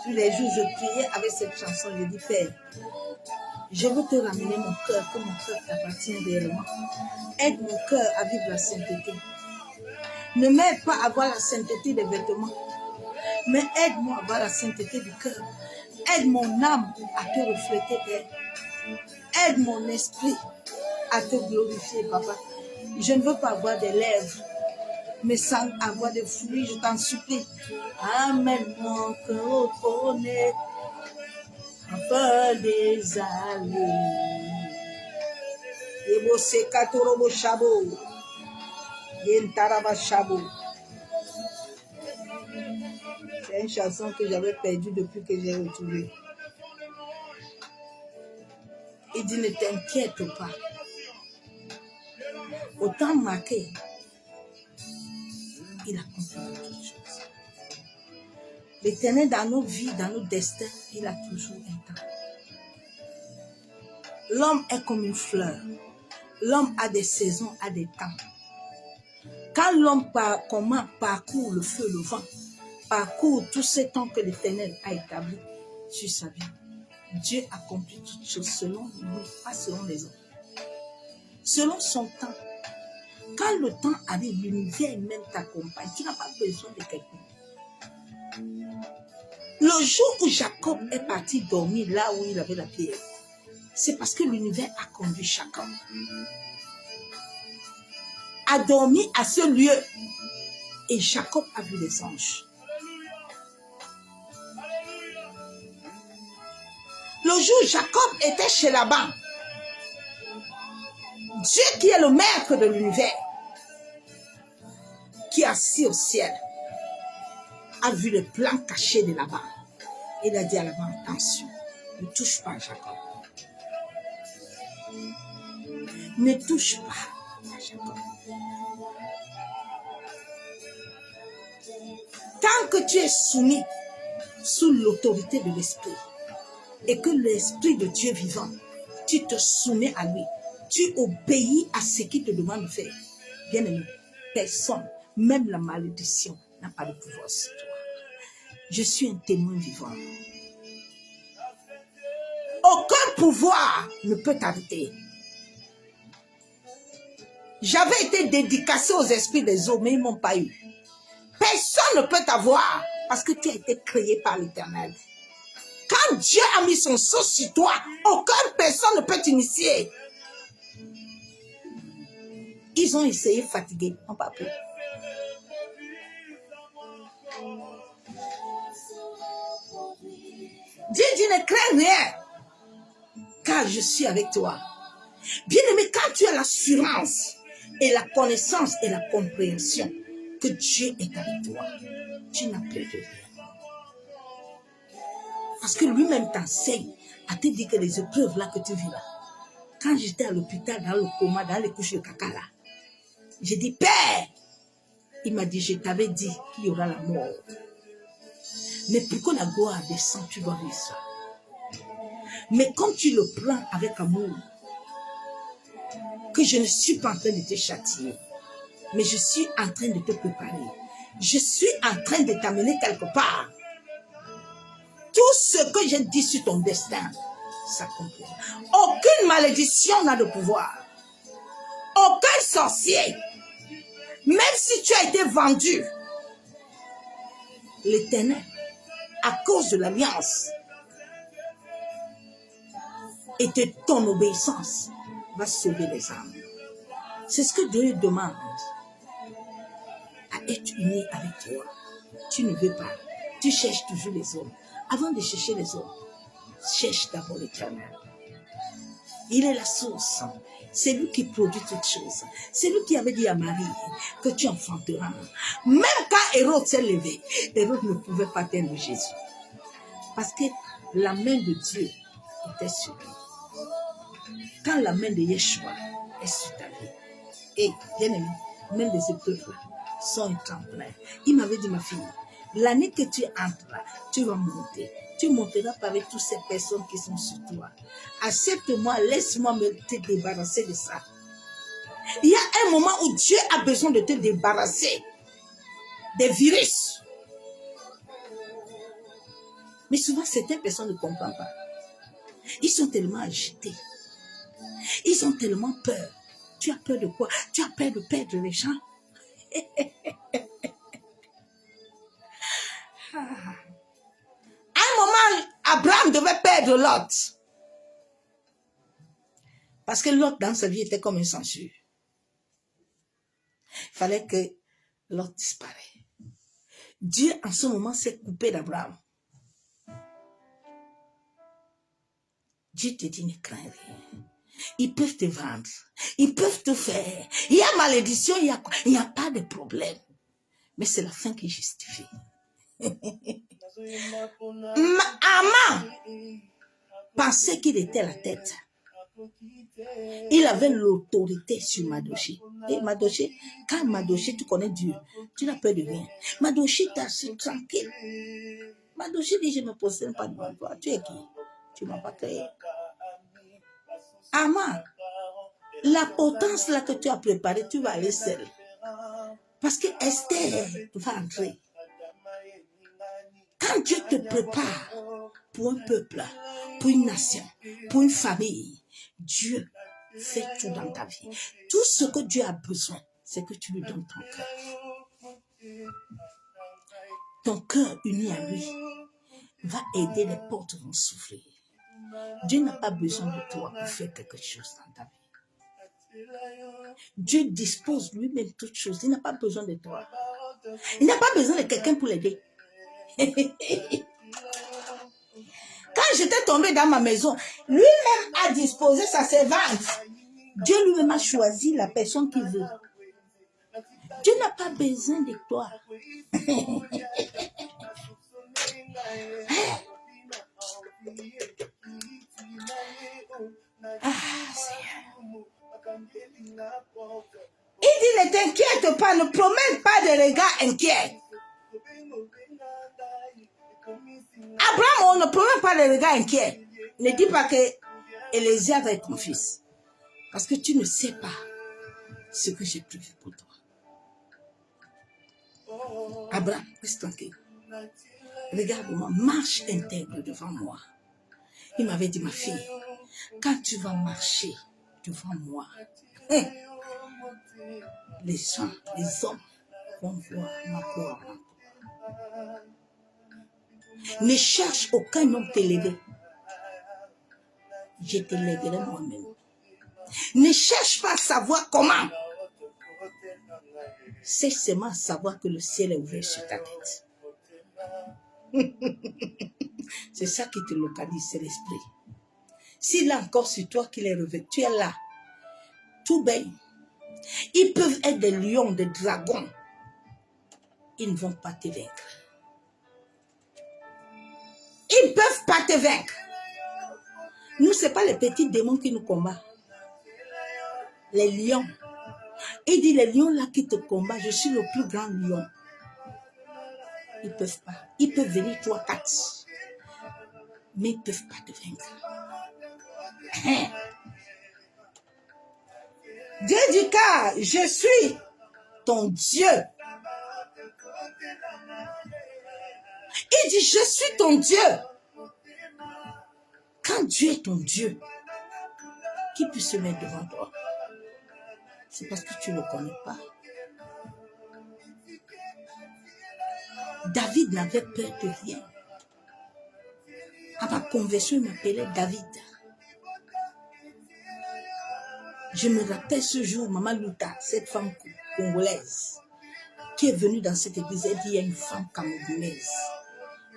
Tous les jours, je priais avec cette chanson. Je dis, Père, je veux te ramener mon cœur, que mon cœur t'appartient réellement. Aide mon cœur à vivre la sainteté. Ne m'aide pas à avoir la sainteté des vêtements, mais aide-moi à avoir la sainteté du cœur. Aide mon âme à te refléter, Père. Aide mon esprit à te glorifier, Papa. Je ne veux pas avoir des lèvres, mais sans avoir des fruits, je t'en supplie. Amène mon cœur au trône, afin des allées. Yebo sekatorobo shabo, yentaraba shabo. C'est une chanson que j'avais perdue depuis que j'ai retrouvée. Il dit, ne t'inquiète pas. Au temps marqué, il accomplit toutes choses. L'Éternel, dans nos vies, dans nos destins, il a toujours un temps. L'homme est comme une fleur. L'homme a des saisons, a des temps. Quand l'homme parcourt le feu, le vent, parcourt tous ces temps que l'Éternel a établis sur sa vie, Dieu accomplit toutes choses selon lui, pas selon les autres. Selon son temps. Quand le temps arrive, l'univers même t'accompagne. Tu n'as pas besoin de quelqu'un. Le jour où Jacob est parti dormir là où il avait la pierre, c'est parce que l'univers a conduit chacun. A dormi à ce lieu. Et Jacob a vu les anges. Le jour où Jacob était chez Laban, Dieu qui est le maître de l'univers, qui est assis au ciel, a vu le plan caché de Laban. Il a dit à Laban, attention, ne touche pas à Jacob. Ne touche pas à Jacob. Tant que tu es soumis sous l'autorité de l'Esprit et que l'Esprit de Dieu vivant, tu te soumets à lui, tu obéis à ce qu'il te demande de faire. Bien aimé, personne, même la malédiction, n'a pas de pouvoir sur toi. Je suis un témoin vivant. Aucun pouvoir ne peut t'arrêter. J'avais été dédicacé aux esprits des hommes, mais ils ne m'ont pas eu. Personne ne peut t'avoir parce que tu as été créé par l'Éternel. Quand Dieu a mis son sceau sur toi, aucune personne ne peut t'initier. Ils ont essayé fatigués, n'ont pas pu. Dieu dit, ne crains rien, car je suis avec toi. Bien-aimé, quand tu as l'assurance et la connaissance et la compréhension que Dieu est avec toi, tu n'as plus de rien. Parce que lui-même t'enseigne à te dire que les épreuves là que tu vis là, quand j'étais à l'hôpital, dans le coma, dans les couches de caca là, j'ai dit, Père, il m'a dit, je t'avais dit qu'il y aura la mort. Mais pour que la gloire descende, tu dois vivre ça. Mais comme tu le prends avec amour, que je ne suis pas en train de te châtier, mais je suis en train de te préparer. Je suis en train de t'amener quelque part. Tout ce que j'ai dit sur ton destin s'accomplira. Aucune malédiction n'a de pouvoir. Aucun sorcier. Même si tu as été vendu, l'Éternel, à cause de l'alliance et de ton obéissance, va sauver les âmes. C'est ce que Dieu demande. À être uni avec toi. Tu ne veux pas. Tu cherches toujours les hommes. Avant de chercher les hommes, cherche d'abord l'Éternel. Il est la source. C'est lui qui produit toutes choses. C'est lui qui avait dit à Marie que tu enfanteras. Même quand Hérode s'est levé, Hérode ne pouvait pas atteindre Jésus. Parce que la main de Dieu était sur lui. Quand la main de Yeshua est sur ta vie, et bien aimé, même les épreuves là sont un tremplin. Il m'avait dit, ma fille, l'année que tu entres là, tu vas monter. Tu monteras avec toutes ces personnes qui sont sur toi. Accepte-moi, laisse-moi me te débarrasser de ça. Il y a un moment où Dieu a besoin de te débarrasser des virus. Mais souvent, certaines personnes ne comprennent pas. Ils sont tellement agités. Ils ont tellement peur. Tu as peur de quoi? Tu as peur de perdre les gens? À un moment, Abraham devait perdre Lot. Parce que Lot, dans sa vie, était comme une censure. Il fallait que Lot disparaisse. Dieu, en ce moment, s'est coupé d'Abraham. Dieu te dit, ne crains rien. Ils peuvent te vendre. Ils peuvent te faire. Il y a malédiction, il n'y a pas de problème. Mais c'est la fin qui justifie. Aman pensait qu'il était la tête. Il avait l'autorité sur Madoché. Et Madoché, quand Madoché, tu connais Dieu, tu n'as peur de rien. Madoché t'assure tranquille. Madoché dit, je ne me possède pas devant toi. Tu es qui? Tu ne m'as pas créé. Aman, la potence là que tu as préparée, tu vas aller seul. Parce que Esther va entrer. Quand Dieu te prépare pour un peuple, pour une nation, pour une famille, Dieu fait tout dans ta vie. Tout ce que Dieu a besoin, c'est que tu lui donnes ton cœur. Ton cœur uni à lui va aider, les portes vont s'ouvrir. Dieu n'a pas besoin de toi pour faire quelque chose dans ta vie. Dieu dispose lui-même toutes choses. Il n'a pas besoin de toi. Il n'a pas besoin de quelqu'un pour l'aider. Quand j'étais tombée dans ma maison, lui-même a disposé sa servante. Dieu lui-même a choisi la personne qu'il veut. Dieu n'a pas besoin de toi. Il dit, ne t'inquiète pas, ne promène pas de regards inquiets. Abraham, on ne promène pas de regards inquiets. Ne dis pas que Élisée va être ton fils. Parce que tu ne sais pas ce que j'ai prévu pour toi. Abraham, reste tranquille. Regarde-moi, marche intègre devant moi. Il m'avait dit, ma fille, quand tu vas marcher devant moi, les gens, les hommes vont voir ma gloire en toi. Ne cherche aucun homme t'élever. Je t'élèverai moi-même. Ne cherche pas à savoir comment. C'est seulement savoir que le ciel est ouvert sur ta tête. C'est ça qui te localise, c'est l'esprit. S'il est encore sur toi qu'il est revêtu, tu es là. Tout baigne. Ils peuvent être des lions, des dragons. Ils ne vont pas te vaincre. Ils ne peuvent pas te vaincre. Nous, ce n'est pas les petits démons qui nous combattent. Les lions. Il dit, les lions là qui te combattent, je suis le plus grand lion. Ils ne peuvent pas. Ils peuvent venir 3, 4. Mais ils ne peuvent pas te vaincre. Dieu dit, car je suis ton Dieu. Il dit, je suis ton Dieu. Quand Dieu est ton Dieu, qui peut se mettre devant toi? C'est parce que tu ne le connais pas. David n'avait peur de rien. À ma conversion, il m'appelait David. Je me rappelle ce jour, Maman Luta, cette femme congolaise, qui est venue dans cette église. Elle dit, il y a une femme camerounaise.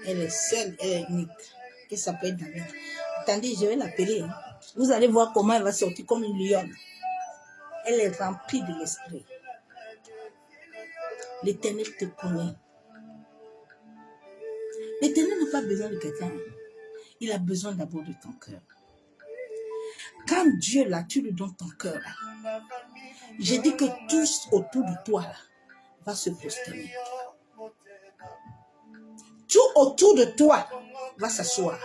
Elle est seule, elle est unique, qui s'appelle David. Attendez, je vais l'appeler. Hein. Vous allez voir comment elle va sortir comme une lionne. Elle est remplie de l'esprit. L'Éternel te connaît. L'Éternel n'a pas besoin de quelqu'un. Il a besoin d'abord de ton cœur. Quand Dieu là, tu lui donnes ton cœur là, j'ai dit que tous autour de toi là, va se prosterner. Tout autour de toi va s'asseoir.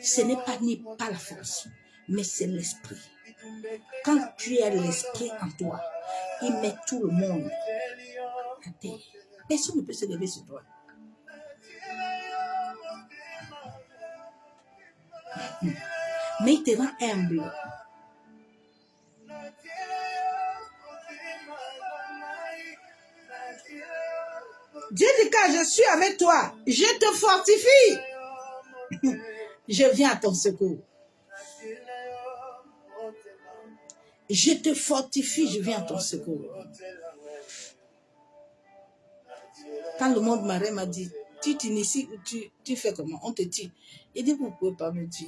Ce n'est pas la force, mais c'est l'esprit. Quand tu as l'esprit en toi, il met tout le monde à terre. Personne ne peut se lever sur toi. Mais il te rend humble. Dieu dit quand je suis avec toi, je te fortifie. Je viens à ton secours. Je te fortifie, je viens à ton secours. Quand le monde marin m'a dit, tu t'inities, tu fais comment? On te tue. Il dit, vous ne pouvez pas me tuer.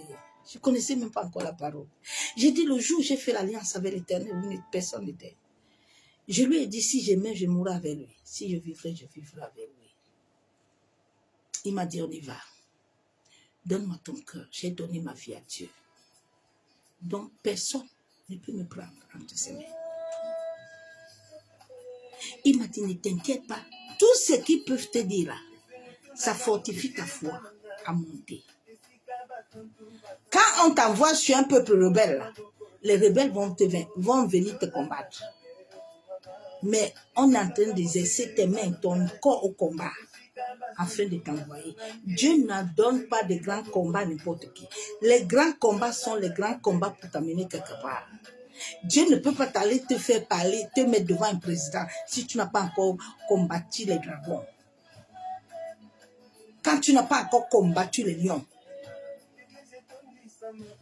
Je ne connaissais même pas encore la parole. J'ai dit, le jour où j'ai fait l'alliance avec l'Éternel, personne n'était. Je lui ai dit, si j'aimais, je mourrais avec lui. Si je vivrais avec lui. Il m'a dit, on y va. Donne-moi ton cœur. J'ai donné ma vie à Dieu. Donc, personne ne peut me prendre entre ses mains. Il m'a dit, ne t'inquiète pas. Tout ce qu'ils peuvent te dire là, ça fortifie ta foi à monter. Quand on t'envoie sur un peuple rebelle, là, les rebelles vont venir te combattre. Mais on est en train d'exercer tes mains, ton corps au combat, afin de t'envoyer. Dieu ne donne pas de grands combats à n'importe qui. Les grands combats sont les grands combats pour t'amener quelque part. Dieu ne peut pas t'aller te faire parler, te mettre devant un président si tu n'as pas encore combattu les dragons. Quand tu n'as pas encore combattu les lions.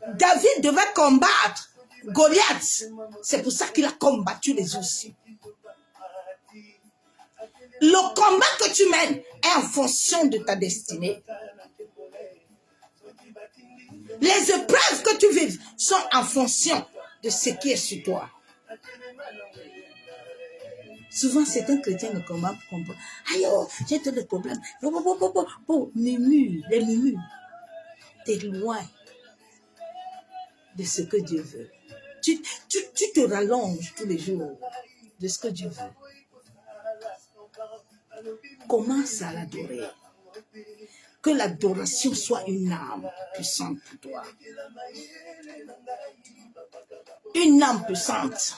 David devait combattre Goliath. C'est pour ça qu'il a combattu les ours. Le combat que tu mènes est en fonction de ta destinée. Les épreuves que tu vives sont en fonction de ce qui est sur toi. Souvent, certains chrétiens ne combattent pas. Aïe, j'ai des problèmes. Murmure, les murmures. Tu es loin de ce que Dieu veut. Tu te rallonges tous les jours de ce que Dieu veut. Commence à l'adorer. Que l'adoration soit une âme puissante pour toi. Une âme puissante.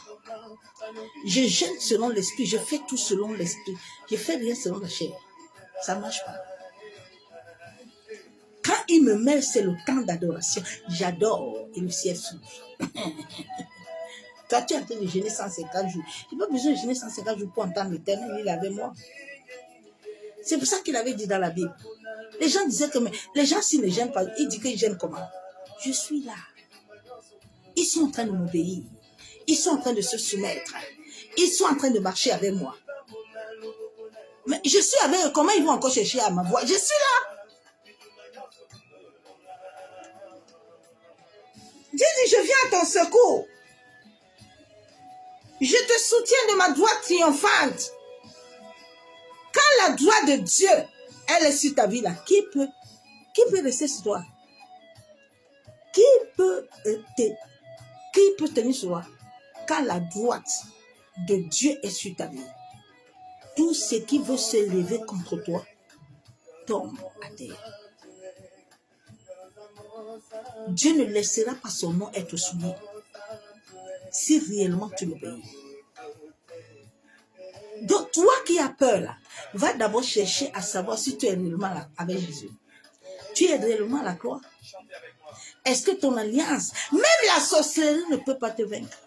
Je gêne selon l'esprit, je fais tout selon l'esprit. Je fais rien selon la chair. Ça ne marche pas. Quand il me met, c'est le temps d'adoration. J'adore et le ciel s'ouvre. Toi, tu es en train de jeûner 150 jours. Tu n'as pas besoin de jeûner 150 jours pour entendre l'Éternel, il est avec moi. C'est pour ça qu'il avait dit dans la Bible. Les gens disaient que les gens, s'ils ne gênent pas, ils disent qu'ils gênent comment? Je suis là. Ils sont en train de m'obéir. Ils sont en train de se soumettre. Ils sont en train de marcher avec moi. Mais je suis avec eux. Comment ils vont encore chercher à ma voix? Je suis là. Dieu dit, je viens à ton secours. Je te soutiens de ma droite triomphante. Quand la droite de Dieu, elle est sur ta vie là, qui peut rester sur toi? Qui peut tenir sur toi? Quand la droite de Dieu est sur ta vie, tout ce qui veut se lever contre toi tombe à terre. Dieu ne laissera pas son nom être soumis si réellement tu l'obéis. Donc, toi qui as peur là, va d'abord chercher à savoir si tu es réellement là avec Jésus. Tu es réellement à la croix. Est-ce que ton alliance, même la sorcellerie ne peut pas te vaincre?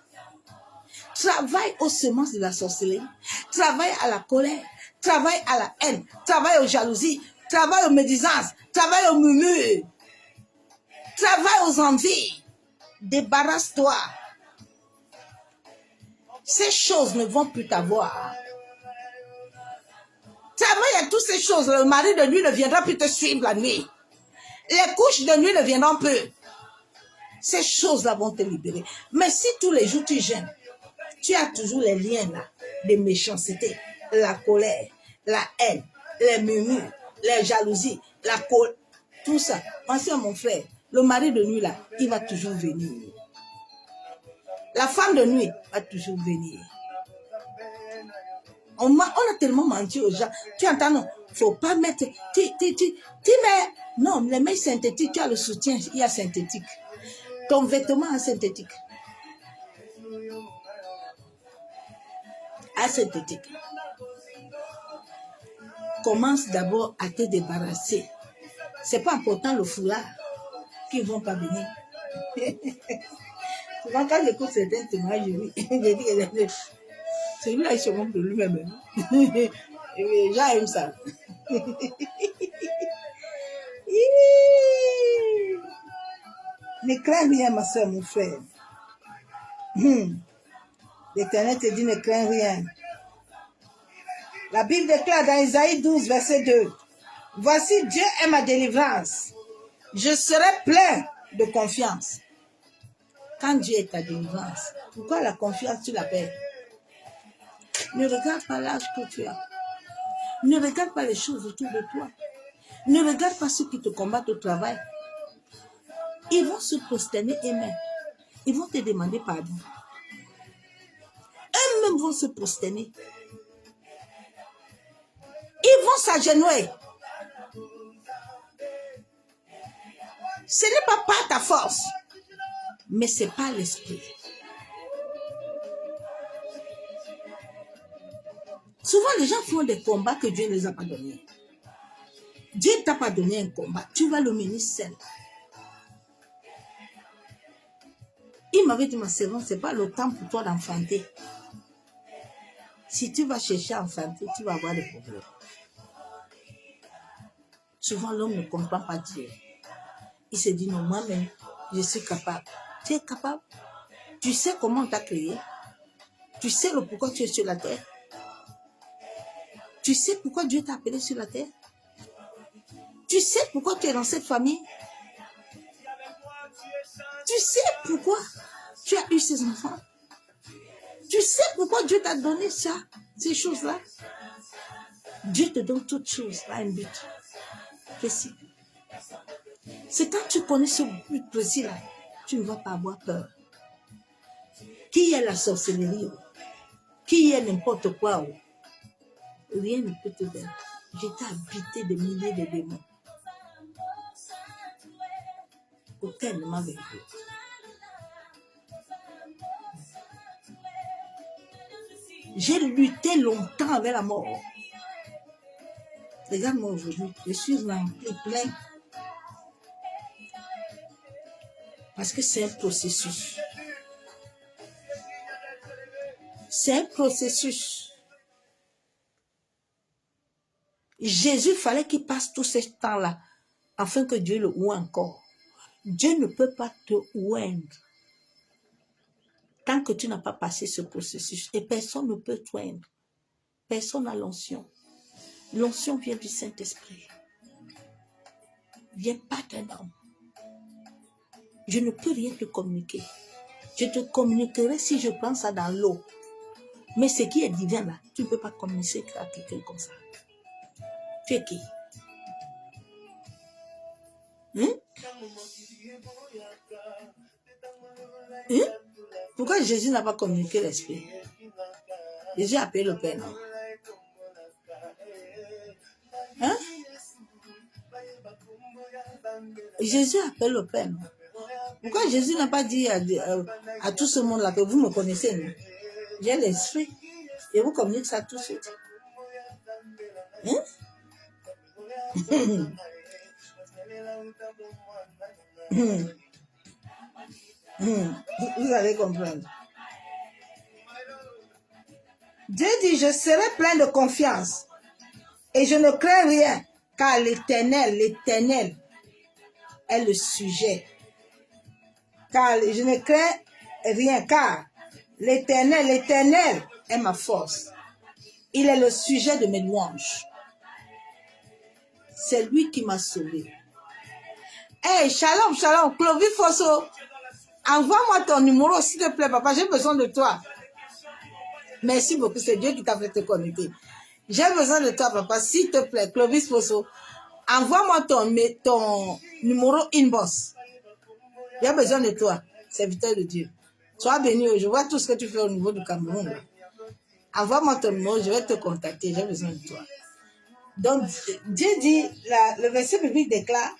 Travaille aux semences de la sorcellerie. Travaille à la colère. Travaille à la haine. Travaille aux jalousies. Travaille aux médisances. Travaille aux murmures. Travaille aux envies. Débarrasse-toi. Ces choses ne vont plus t'avoir. Travaille à toutes ces choses. Le mari de nuit ne viendra plus te suivre la nuit. Les couches de nuit ne viendront plus. Ces choses-là vont te libérer. Mais si tous les jours tu gênes, tu as toujours les liens là, de méchanceté, la colère, la haine, les murmures, les jalousies, la colère, tout ça. Pensez à mon frère, le mari de nuit là, il va toujours venir. La femme de nuit va toujours venir. On a tellement menti aux gens. Tu entends, non, faut pas mettre, tu mets, non, les mains synthétiques, tu as le soutien, il y a synthétique. Ton vêtement est synthétique. Synthétique. Commence d'abord à te débarrasser. C'est pas important le foulard. qui ne vont pas venir. Souvent, quand j'écoute certains témoignages, je dis que celui-là, il se moque de lui-même. Et les gens aiment ça. Ne crains rien, ma soeur, mon frère. L'Éternel te dit, ne crains rien. La Bible déclare dans Isaïe 12, verset 2. Voici, Dieu est ma délivrance. Je serai plein de confiance. Quand Dieu est ta délivrance, pourquoi la confiance, tu la perds? Ne regarde pas l'âge que tu as. Ne regarde pas les choses autour de toi. Ne regarde pas ceux qui te combattent au travail. Ils vont se prosterner eux-mêmes. Ils vont te demander pardon. Eux-mêmes vont se prosterner. Ils vont s'agenouiller. Ce n'est pas par ta force, mais c'est par l'esprit. Souvent, les gens font des combats que Dieu ne les a pas donnés. Dieu ne t'a pas donné un combat. Tu vas le mener seul. Il m'avait dit, ma servante, ce n'est pas le temps pour toi d'enfanter. Si tu vas chercher à enfanter, tu vas avoir des problèmes. Souvent, l'homme ne comprend pas Dieu. Il se dit, non, moi-même, je suis capable. Tu es capable? Tu sais comment on t'a créé? Tu sais le pourquoi tu es sur la terre? Tu sais pourquoi Dieu t'a appelé sur la terre? Tu sais pourquoi tu es dans cette famille? Tu sais pourquoi tu as eu ces enfants? Tu sais pourquoi Dieu t'a donné ça, ces choses-là? Dieu te donne toutes choses à un but précis. C'est quand tu connais ce but précis-là, tu ne vas pas avoir peur. Qui est la sorcellerie? Qui est n'importe quoi? Rien ne peut te faire. J'étais habité de milliers de démons. Aucun ne m'a vaincu. J'ai lutté longtemps avec la mort. Regarde-moi aujourd'hui, je suis rempli, plein. Parce que c'est un processus. C'est un processus. Jésus, fallait qu'il passe tout ce temps-là afin que Dieu le oue encore. Dieu ne peut pas te oindre tant que tu n'as pas passé ce processus. Et personne ne peut t'oindre. Personne n'a l'onction. L'onction vient du Saint-Esprit. Vient pas d'un homme. Je ne peux rien te communiquer. Je te communiquerai si je prends ça dans l'eau. Mais ce qui est divin là, tu ne peux pas communiquer à quelqu'un comme ça. Tu es qui? Pourquoi Jésus n'a pas communiqué l'Esprit? Jésus a appelé le Père, non? Jésus appelle le Père, non? Pourquoi Jésus n'a pas dit à tout ce monde-là que vous me connaissez, non? J'ai l'Esprit et vous communiquez ça tout de suite. Vous allez comprendre. Dieu dit, je serai plein de confiance et je ne crains rien, car l'Éternel est le sujet. Car je ne crains rien, car l'Éternel est ma force. Il est le sujet de mes louanges. C'est lui qui m'a sauvé. Hey, shalom, shalom, Clovis Fosso, envoie-moi ton numéro, s'il te plaît, papa, j'ai besoin de toi. Merci beaucoup, c'est Dieu qui t'a fait te connecter. J'ai besoin de toi, papa, s'il te plaît, Clovis Fosso, envoie-moi ton numéro inbox. J'ai besoin de toi, serviteur de Dieu. Sois béni, je vois tout ce que tu fais au niveau du Cameroun. Envoie-moi ton numéro, je vais te contacter, j'ai besoin de toi. Donc, Dieu dit, le verset biblique déclare,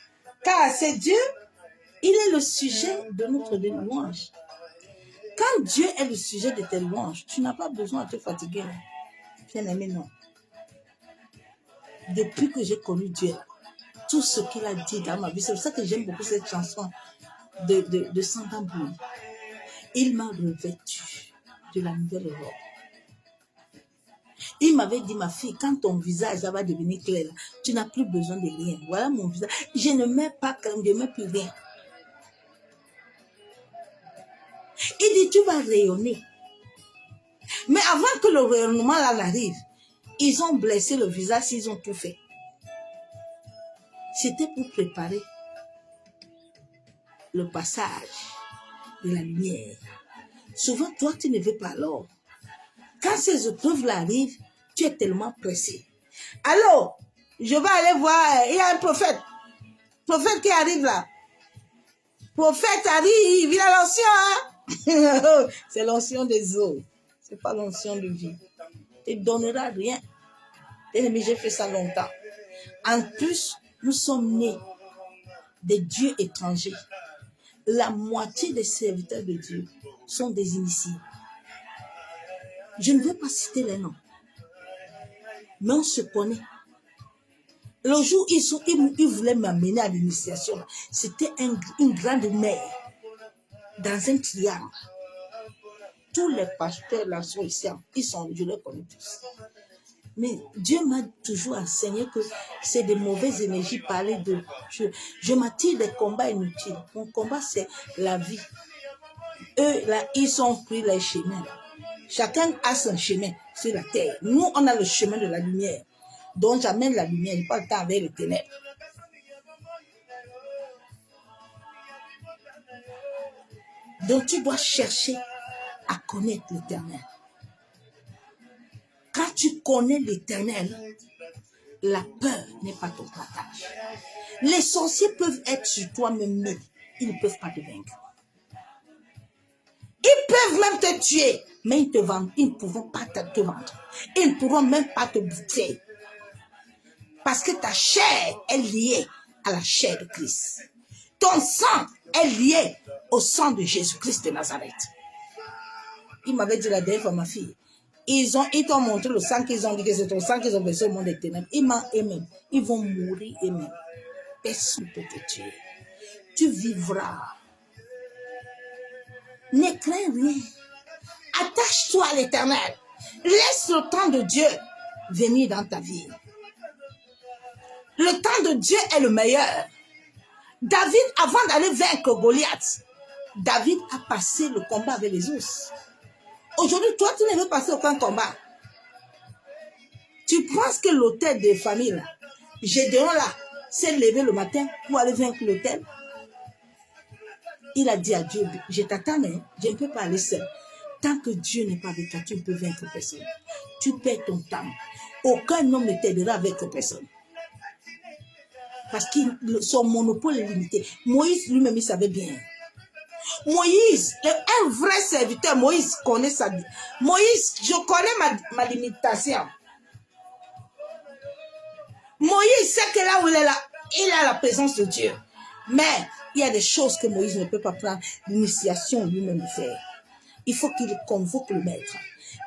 car c'est Dieu, il est le sujet de notre louange. Quand Dieu est le sujet de tes louanges, tu n'as pas besoin de te fatiguer. Bien aimé, non. Depuis que j'ai connu Dieu, tout ce qu'il a dit dans ma vie. C'est pour ça que j'aime beaucoup cette chanson de Sandamboui. Il m'a revêtu de la nouvelle robe. Il m'avait dit, ma fille, quand ton visage va devenir clair, tu n'as plus besoin de rien. Voilà mon visage. Je ne mets pas crème, je ne mets plus rien. Il dit, tu vas rayonner. Mais avant que le rayonnement là arrive, ils ont blessé le visage, ils ont tout fait. C'était pour préparer le passage de la lumière. Souvent, toi, tu ne veux pas alors. Quand ces épreuves-là arrivent, tu es tellement pressé. Allô, je vais aller voir, il y a un prophète. Prophète qui arrive là. Prophète arrive, il a l'onction. C'est l'onction des eaux. Ce n'est pas l'onction de vie. Il ne donnera rien. Mais j'ai fait ça longtemps. En plus, nous sommes nés des dieux étrangers. La moitié des serviteurs de Dieu sont des initiés. Je ne vais pas citer les noms. Mais on se connaît. Le jour où ils voulaient m'amener à l'initiation, c'était une grande mer dans un triangle. Tous les pasteurs là sont ici, je les connais tous. Mais Dieu m'a toujours enseigné que c'est des mauvaises énergies parler de... Je m'attire des combats inutiles. Mon combat, c'est la vie. Eux, là, ils ont pris les chemins. Chacun a son chemin sur la terre. Nous, on a le chemin de la lumière. Donc, j'amène la lumière. Je n'ai pas le temps avec les ténèbres. Donc, tu dois chercher à connaître l'Éternel. Quand tu connais l'Éternel, la peur n'est pas ton partage. Les sorciers peuvent être sur toi-même, mais ils ne peuvent pas te vaincre. Ils peuvent même te tuer, mais ils ne pourront pas te vendre. Ils ne pourront même pas te bouffer. Parce que ta chair est liée à la chair de Christ. Ton sang est lié au sang de Jésus-Christ de Nazareth. Il m'avait dit la dernière fois, ma fille, ils t'ont montré le sang qu'ils ont dit que c'est ton sang qu'ils ont versé au monde des ténèbres. Ils m'ont aimé. Ils vont mourir eux-mêmes. Personne ne peut te tuer. Tu vivras. Ne crains rien. Attache-toi à l'Éternel. Laisse le temps de Dieu venir dans ta vie. Le temps de Dieu est le meilleur. David, avant d'aller vaincre Goliath, David a passé le combat avec les ours. Aujourd'hui, toi, tu ne veux passer aucun combat. Tu penses que l'autel des familles, là, Gédéon, là, s'est levé le matin pour aller vaincre l'autel. Il a dit à Dieu, je t'attends, mais je ne peux pas aller seul. Tant que Dieu n'est pas avec toi, tu ne peux vaincre personne. Tu perds ton temps. Aucun homme ne t'aidera avec personne. Parce que son monopole est limité. Moïse lui-même, il savait bien. Moïse, un vrai serviteur, Moïse connaît sa vie. Moïse, je connais ma limitation. Moïse sait que là où il est là, il a la présence de Dieu. Mais il y a des choses que Moïse ne peut pas prendre l'initiation lui-même de faire. Il faut qu'il convoque le maître.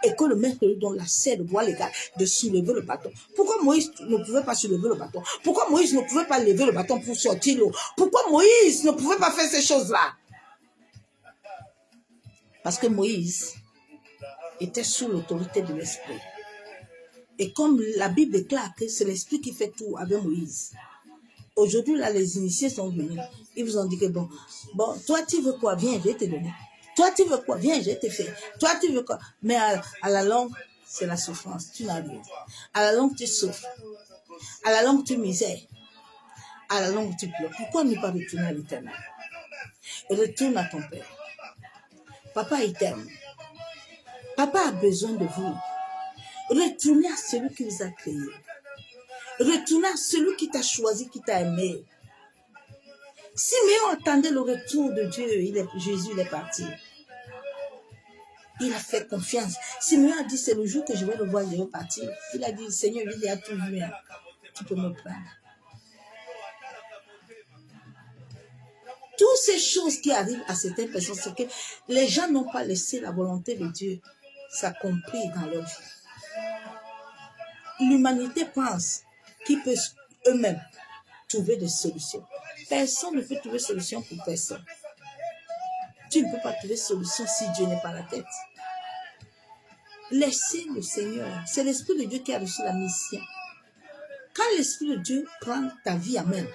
Et que le maître lui donne le droit légal de soulever le bâton. Pourquoi Moïse ne pouvait pas soulever le bâton? Pourquoi Moïse ne pouvait pas lever le bâton pour sortir l'eau? Pourquoi Moïse ne pouvait pas faire ces choses-là? Parce que Moïse était sous l'autorité de l'Esprit. Et comme la Bible déclare que c'est l'Esprit qui fait tout avec Moïse. Aujourd'hui, là, les initiés sont venus. Ils vous ont dit que bon, toi, tu veux quoi? Viens, je vais te donner. Toi, tu veux quoi? Viens, je vais te faire. Toi, tu veux quoi? Mais à la longue, c'est la souffrance. Tu n'as rien. À la longue, tu souffres. À la longue, tu misères. À la longue, tu pleures. Pourquoi ne pas retourner à l'Éternel? Retourne à ton Père. Papa, il t'aime. Papa a besoin de vous. Retournez à celui qui vous a créé. Retournez à celui qui t'a choisi, qui t'a aimé. Siméon attendait le retour de Dieu. Jésus il est parti. Il a fait confiance. Siméon a dit, c'est le jour que je vais le voir, je vais partir. Il a dit, Seigneur, il a tout vu. Hein. Tu peux me prendre. Toutes ces choses qui arrivent à certaines personnes, c'est que les gens n'ont pas laissé la volonté de Dieu s'accomplir dans leur vie. L'humanité pense qu'ils peuvent eux-mêmes trouver des solutions. Personne ne peut trouver solution pour personne. Tu ne peux pas trouver solution si Dieu n'est pas à la tête. Laissez le Seigneur. C'est l'Esprit de Dieu qui a reçu la mission. Quand l'Esprit de Dieu prend ta vie en main,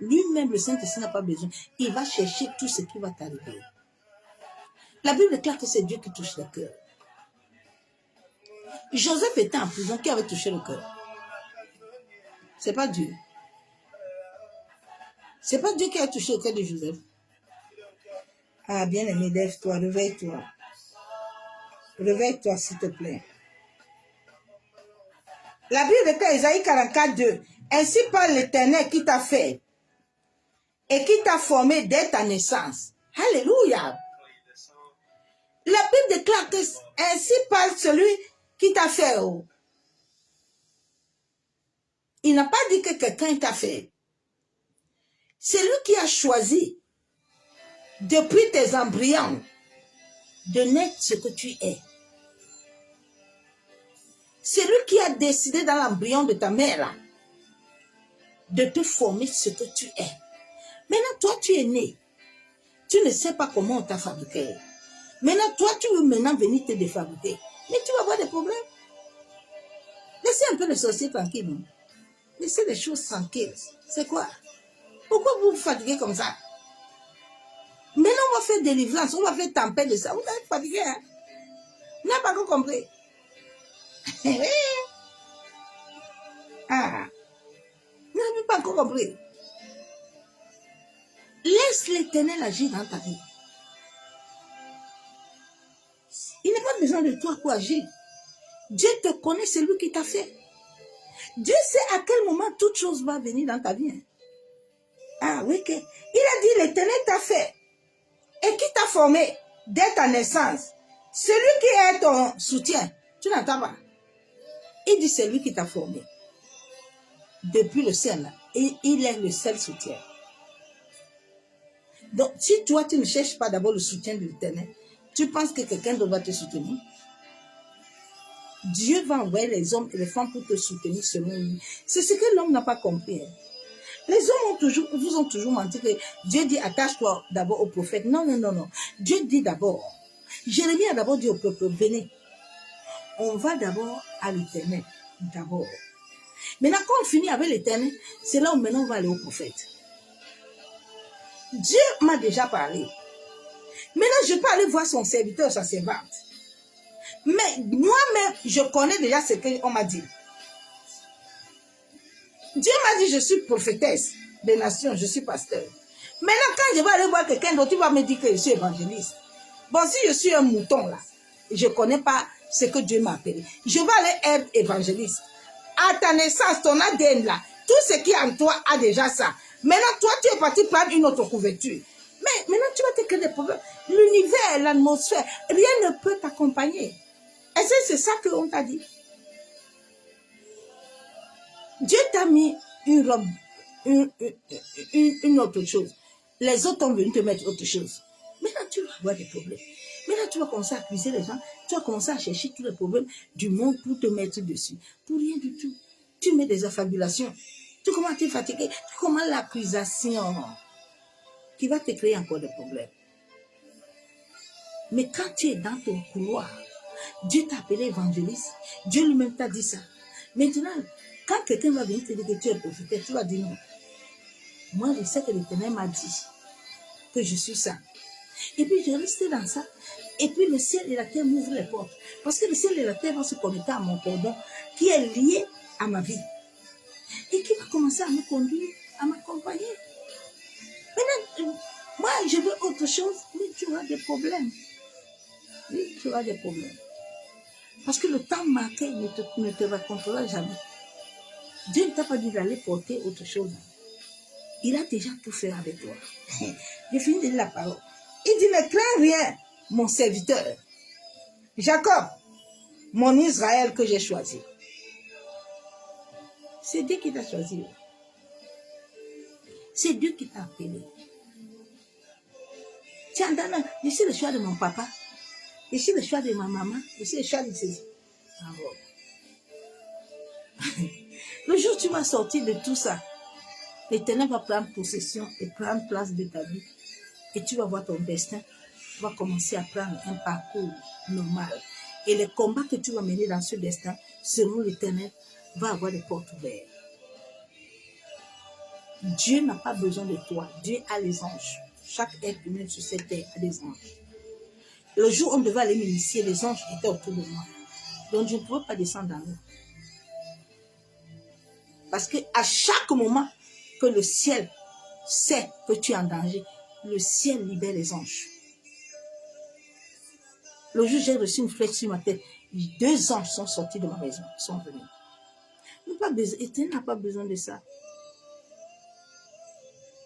lui-même, le Saint-Esprit n'a pas besoin. Il va chercher tout ce qui va t'arriver. La Bible déclare que c'est Dieu qui touche le cœur. Joseph était en prison, qui avait touché le cœur? C'est pas Dieu. C'est pas Dieu qui a touché le cœur de Joseph. Ah, bien-aimé, lève-toi, réveille-toi. Réveille-toi, s'il te plaît. La Bible déclare, Isaïe 44, 2. Ainsi parle l'Éternel qui t'a fait et qui t'a formé dès ta naissance. Alléluia. La Bible déclare que ainsi parle celui qui t'a fait. Oh. Il n'a pas dit que quelqu'un t'a fait. C'est lui qui a choisi, depuis tes embryons, de naître ce que tu es. C'est lui qui a décidé dans l'embryon de ta mère là, de te former ce que tu es. Maintenant, toi, tu es né. Tu ne sais pas comment on t'a fabriqué. Maintenant, toi, tu veux maintenant venir te défabriquer. Mais tu vas avoir des problèmes. Laissez un peu les sorciers tranquilles. Non? Laissez les choses tranquilles. C'est quoi? Pourquoi vous vous fatiguez comme ça? Maintenant, on va faire délivrance. On va faire tempête de ça. Vous allez fatiguer. Hein? Vous n'avez pas encore compris. Ah. Vous n'avez pas encore compris. Laisse l'Éternel agir dans ta vie. Il n'a pas besoin de toi pour agir. Dieu te connaît, c'est lui qui t'a fait. Dieu sait à quel moment toute chose va venir dans ta vie. Ah oui, il a dit l'Éternel t'a fait et qui t'a formé dès ta naissance. Celui qui est ton soutien, tu n'entends pas. Il dit c'est lui qui t'a formé. Depuis le ciel, et il est le seul soutien. Donc, si toi, tu ne cherches pas d'abord le soutien de l'Éternel, tu penses que quelqu'un doit te soutenir? Dieu va envoyer les hommes et les femmes pour te soutenir selon lui. C'est ce que l'homme n'a pas compris. Les hommes vous ont toujours menti que Dieu dit attache-toi d'abord au prophète. Non, non, non, non. Dieu dit d'abord. Jérémie a d'abord dit au peuple, venez. On va d'abord à l'Éternel. D'abord. Maintenant, quand on finit avec l'Éternel, c'est là où maintenant on va aller au prophète. Dieu m'a déjà parlé. Maintenant, je peux aller voir son serviteur, sa servante. Mais moi-même, je connais déjà ce qu'on m'a dit. Dieu m'a dit, je suis prophétesse des nations, je suis pasteur. Maintenant, quand je vais aller voir quelqu'un d'autre, il va me dire que je suis évangéliste. Bon, si je suis un mouton là, je ne connais pas ce que Dieu m'a appelé. Je vais aller être évangéliste. À ta naissance, ton ADN là, tout ce qui est en toi a déjà ça. Maintenant, toi, tu es parti prendre une autre couverture. Mais maintenant, tu vas te créer des problèmes. L'univers, l'atmosphère, rien ne peut t'accompagner. Est-ce que c'est ça qu'on t'a dit? Dieu t'a mis une robe, une autre chose. Les autres ont venu te mettre autre chose. Maintenant, tu vas avoir des problèmes. Maintenant, tu vas commencer à accuser les gens. Tu vas commencer à chercher tous les problèmes du monde pour te mettre dessus. Pour rien du tout. Tu mets des affabulations. Tu commences à te fatiguer. Tu commences l'accusation qui va te créer encore des problèmes. Mais quand tu es dans ton couloir, Dieu t'a appelé évangéliste. Dieu lui-même t'a dit ça. Maintenant, quand quelqu'un va venir te dire que tu es prophète, tu vas dire non. Moi, je sais que l'Éternel m'a dit que je suis ça. Et puis, je reste dans ça. Et puis, le ciel et la terre m'ouvrent les portes. Parce que le ciel et la terre vont se connecter à mon cordon qui est lié à ma vie. Et qui va commencer à me conduire, à m'accompagner. Maintenant, moi, je veux autre chose, mais tu auras des problèmes. Oui, tu auras des problèmes. Parce que le temps marqué ne te racontera jamais. Dieu ne t'a pas dit d'aller porter autre chose. Il a déjà tout fait avec toi. J'ai fini de lire la parole. Il dit, ne crains rien, mon serviteur. Jacob, mon Israël que j'ai choisi. C'est Dieu qui t'a choisi. C'est Dieu qui t'a appelé. Tiens, je suis le choix de mon papa. Je suis le choix de ma maman. Je suis le choix de ses... Le jour où tu vas sortir de tout ça, L'Éternel va prendre possession et prendre place de ta vie. Et tu vas voir ton destin va commencer à prendre un parcours normal. Et les combats que tu vas mener dans ce destin, selon l'Éternel, va avoir des portes ouvertes. Dieu n'a pas besoin de toi. Dieu a les anges. Chaque être humain sur cette terre a des anges. Le jour où on devait aller m'initier, les anges étaient autour de moi. Donc je ne pouvais pas descendre dans l'eau. Parce qu'à chaque moment que le ciel sait que tu es en danger, le ciel libère les anges. Le jour où j'ai reçu une flèche sur ma tête, 2 anges sont sortis de ma maison, sont venus. Éternel n'a pas besoin de ça.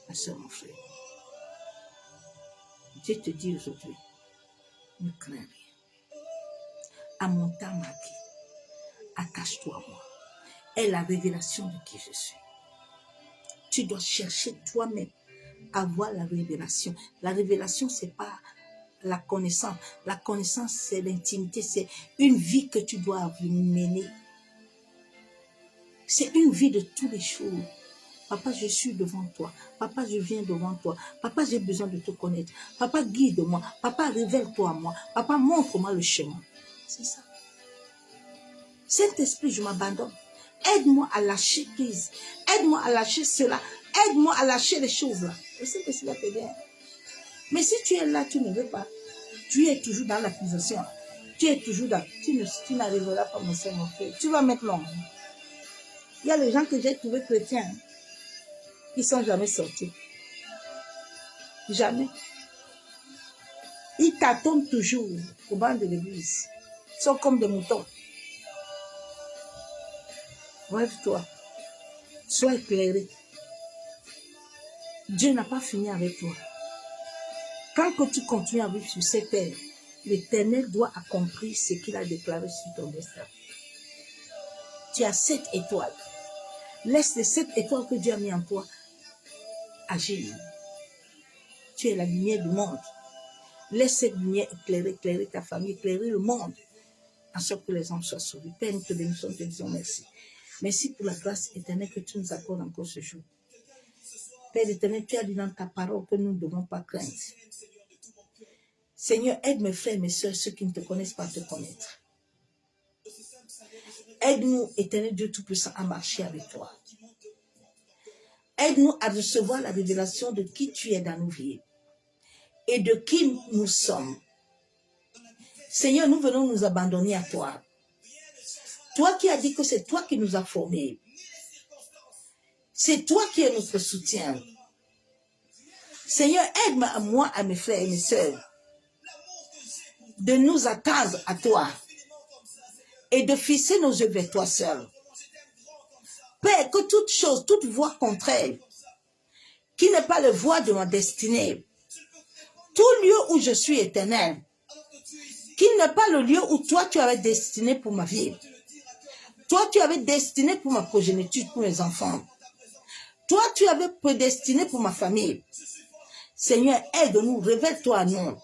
Ma soeur, mon frère, Dieu te dit aujourd'hui, ne crains rien. À mon temps marqué, attache-toi à moi. Est la révélation de qui je suis. Tu dois chercher toi-même à voir la révélation. La révélation, ce n'est pas la connaissance. La connaissance, c'est l'intimité. C'est une vie que tu dois mener. C'est une vie de tous les jours. Papa, je suis devant toi. Papa, je viens devant toi. Papa, j'ai besoin de te connaître. Papa, guide-moi. Papa, révèle-toi à moi. Papa, montre-moi le chemin. C'est ça. Saint-Esprit, je m'abandonne. Aide-moi à lâcher prise. Aide-moi à lâcher cela. Aide-moi à lâcher les choses là. Je sais que cela t'aider. Mais si tu es là, tu ne veux pas. Tu es toujours dans l'accusation. Tu es toujours dans... Tu n'arriveras pas, mon frère, mon frère. Tu vas mettre long. Il y a les gens que j'ai trouvés chrétiens. Ils ne sont jamais sortis. Jamais. Ils tâtonnent toujours au banc de l'église. Ils sont comme des moutons. Rêve-toi. Sois éclairé. Dieu n'a pas fini avec toi. Quand que tu continues à vivre sur cette terre, l'Éternel doit accomplir ce qu'il a déclaré sur ton destin. Tu as 7 étoiles. Laisse les 7 étoiles que Dieu a mis en toi agir. Tu es la lumière du monde. Laisse cette lumière éclairer ta famille, éclairer le monde, en sorte que les hommes soient sauvés. Père, nous te bénissons, te disons merci. Merci pour la grâce éternelle que tu nous accordes encore ce jour. Père éternel, tu as dit dans ta parole que nous ne devons pas craindre. Seigneur, aide mes frères et mes soeurs, ceux qui ne te connaissent pas, à te connaître. Aide-nous, éternel Dieu Tout-Puissant, à marcher avec toi. Aide-nous à recevoir la révélation de qui tu es dans nos vies et de qui nous sommes. Seigneur, nous venons nous abandonner à toi. Toi qui as dit que c'est toi qui nous as formés. C'est toi qui es notre soutien. Seigneur, aide-moi à moi, à mes frères et mes sœurs, de nous attendre à toi et de fixer nos yeux vers toi seul. Père, que toute chose, toute voie contraire, qui n'est pas la voie de ma destinée, tout lieu où je suis éternel, qui n'est pas le lieu où toi tu avais destiné pour ma vie, toi tu avais destiné pour ma progéniture, pour mes enfants, toi tu avais prédestiné pour ma famille. Seigneur, aide-nous, révèle-toi à nous.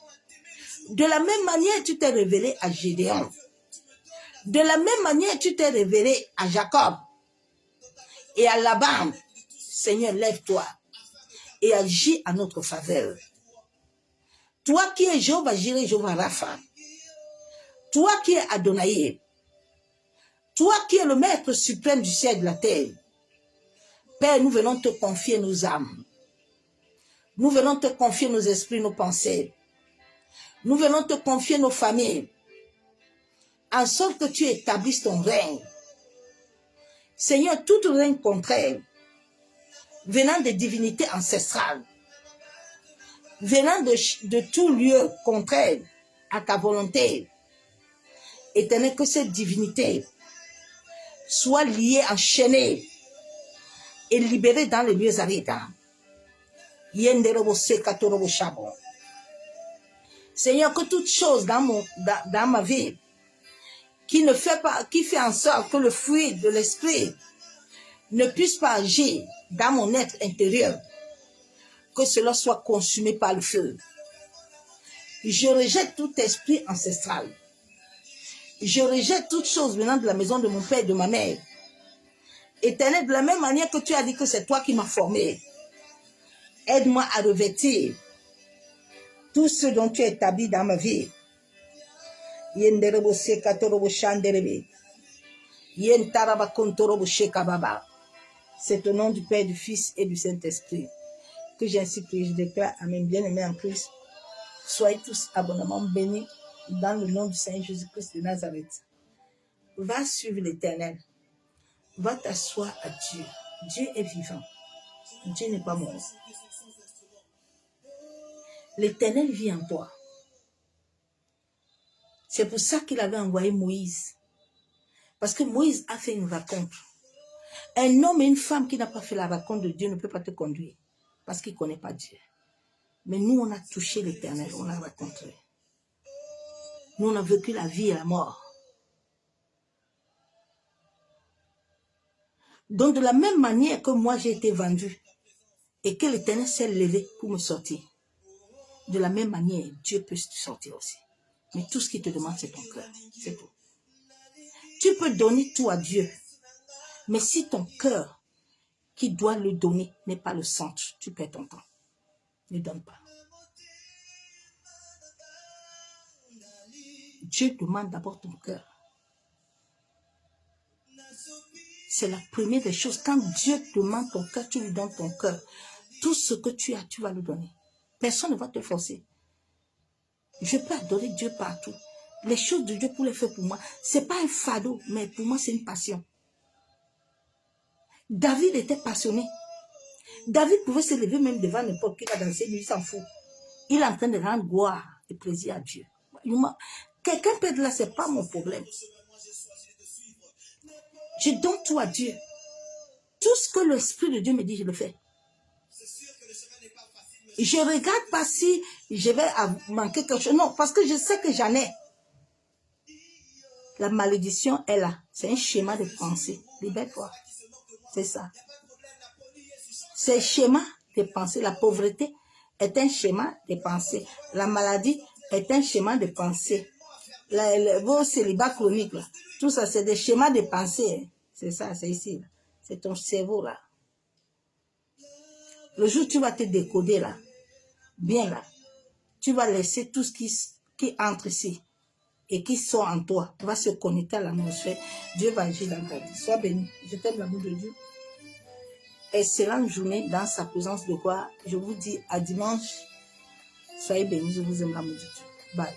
De la même manière, tu t'es révélé à Gédéon. De la même manière, tu t'es révélé à Jacob et à Laban. Seigneur, lève-toi et agis à notre faveur. Toi qui es Jéhovah Jireh, Jéhovah Rapha. Toi qui es Adonai. Toi qui es le maître suprême du ciel et de la terre. Père, nous venons te confier nos âmes. Nous venons te confier nos esprits, nos pensées. Nous venons te confier nos familles. En sorte que tu établisses ton règne. Seigneur, tout règne contraire, venant des divinités ancestrales, venant de tout lieu contraire à ta volonté, éternel, que cette divinité soit liée, enchaînée et libérée dans les lieux arides. Seigneur, que toute chose dans ma vie qui fait en sorte que le fruit de l'esprit ne puisse pas agir dans mon être intérieur, que cela soit consumé par le feu. Je rejette tout esprit ancestral. Je rejette toute chose venant de la maison de mon père et de ma mère Éternel, de la même manière que tu as dit que c'est toi qui m'as formé, aide-moi à revêtir tout ce dont tu as établi dans ma vie. C'est au nom du Père, du Fils et du Saint-Esprit que j'ainsi prie, je déclare, Amen, bien-aimés en Christ. Soyez tous abondamment bénis dans le nom du Seigneur Jésus-Christ de Nazareth. Va suivre l'Éternel. Va t'asseoir à Dieu. Dieu est vivant. Dieu n'est pas mort. L'Éternel vit en toi. C'est pour ça qu'il avait envoyé Moïse. Parce que Moïse a fait une rencontre. Un homme et une femme qui n'a pas fait la rencontre de Dieu ne peut pas te conduire. Parce qu'il ne connaît pas Dieu. Mais nous, on a touché l'Éternel, on l'a rencontré. Nous, on a vécu la vie et la mort. Donc, de la même manière que moi, j'ai été vendu et que l'Éternel s'est levé pour me sortir, de la même manière, Dieu peut te sortir aussi. Mais tout ce qu'il te demande, c'est ton cœur. C'est tout. Tu peux donner tout à Dieu. Mais si ton cœur qui doit le donner n'est pas le centre, tu perds ton temps. Ne donne pas. Dieu demande d'abord ton cœur. C'est la première des choses. Quand Dieu demande ton cœur, tu lui donnes ton cœur. Tout ce que tu as, tu vas lui donner. Personne ne va te forcer. Je peux adorer Dieu partout. Les choses de Dieu pour les faire pour moi, ce n'est pas un fardeau, mais pour moi, c'est une passion. David était passionné. David pouvait se lever même devant n'importe qui va danser, lui, il s'en fout. Il est en train de rendre gloire et plaisir à Dieu. Quelqu'un peut être là, ce n'est pas mon problème. Je donne tout à Dieu. Tout ce que l'Esprit de Dieu me dit, je le fais. Je ne regarde pas si je vais manquer quelque chose. Non, parce que je sais que j'en ai. La malédiction est là. C'est un schéma de pensée. Libère-toi. C'est ça. C'est un schéma de pensée. La pauvreté est un schéma de pensée. La maladie est un schéma de pensée. Vos célibats chroniques, là, tout ça, c'est des schémas de pensée. C'est ça, c'est ici. C'est ton cerveau, là. Le jour où tu vas te décoder, là, bien là, tu vas laisser tout ce qui entre ici et qui sort en toi, va se connecter à l'atmosphère. Dieu va agir dans ta vie. Sois béni. Je t'aime l'amour de Dieu. Excellente journée dans sa présence de gloire. Je vous dis à dimanche. Soyez bénis. Je vous aime l'amour de Dieu. Bye.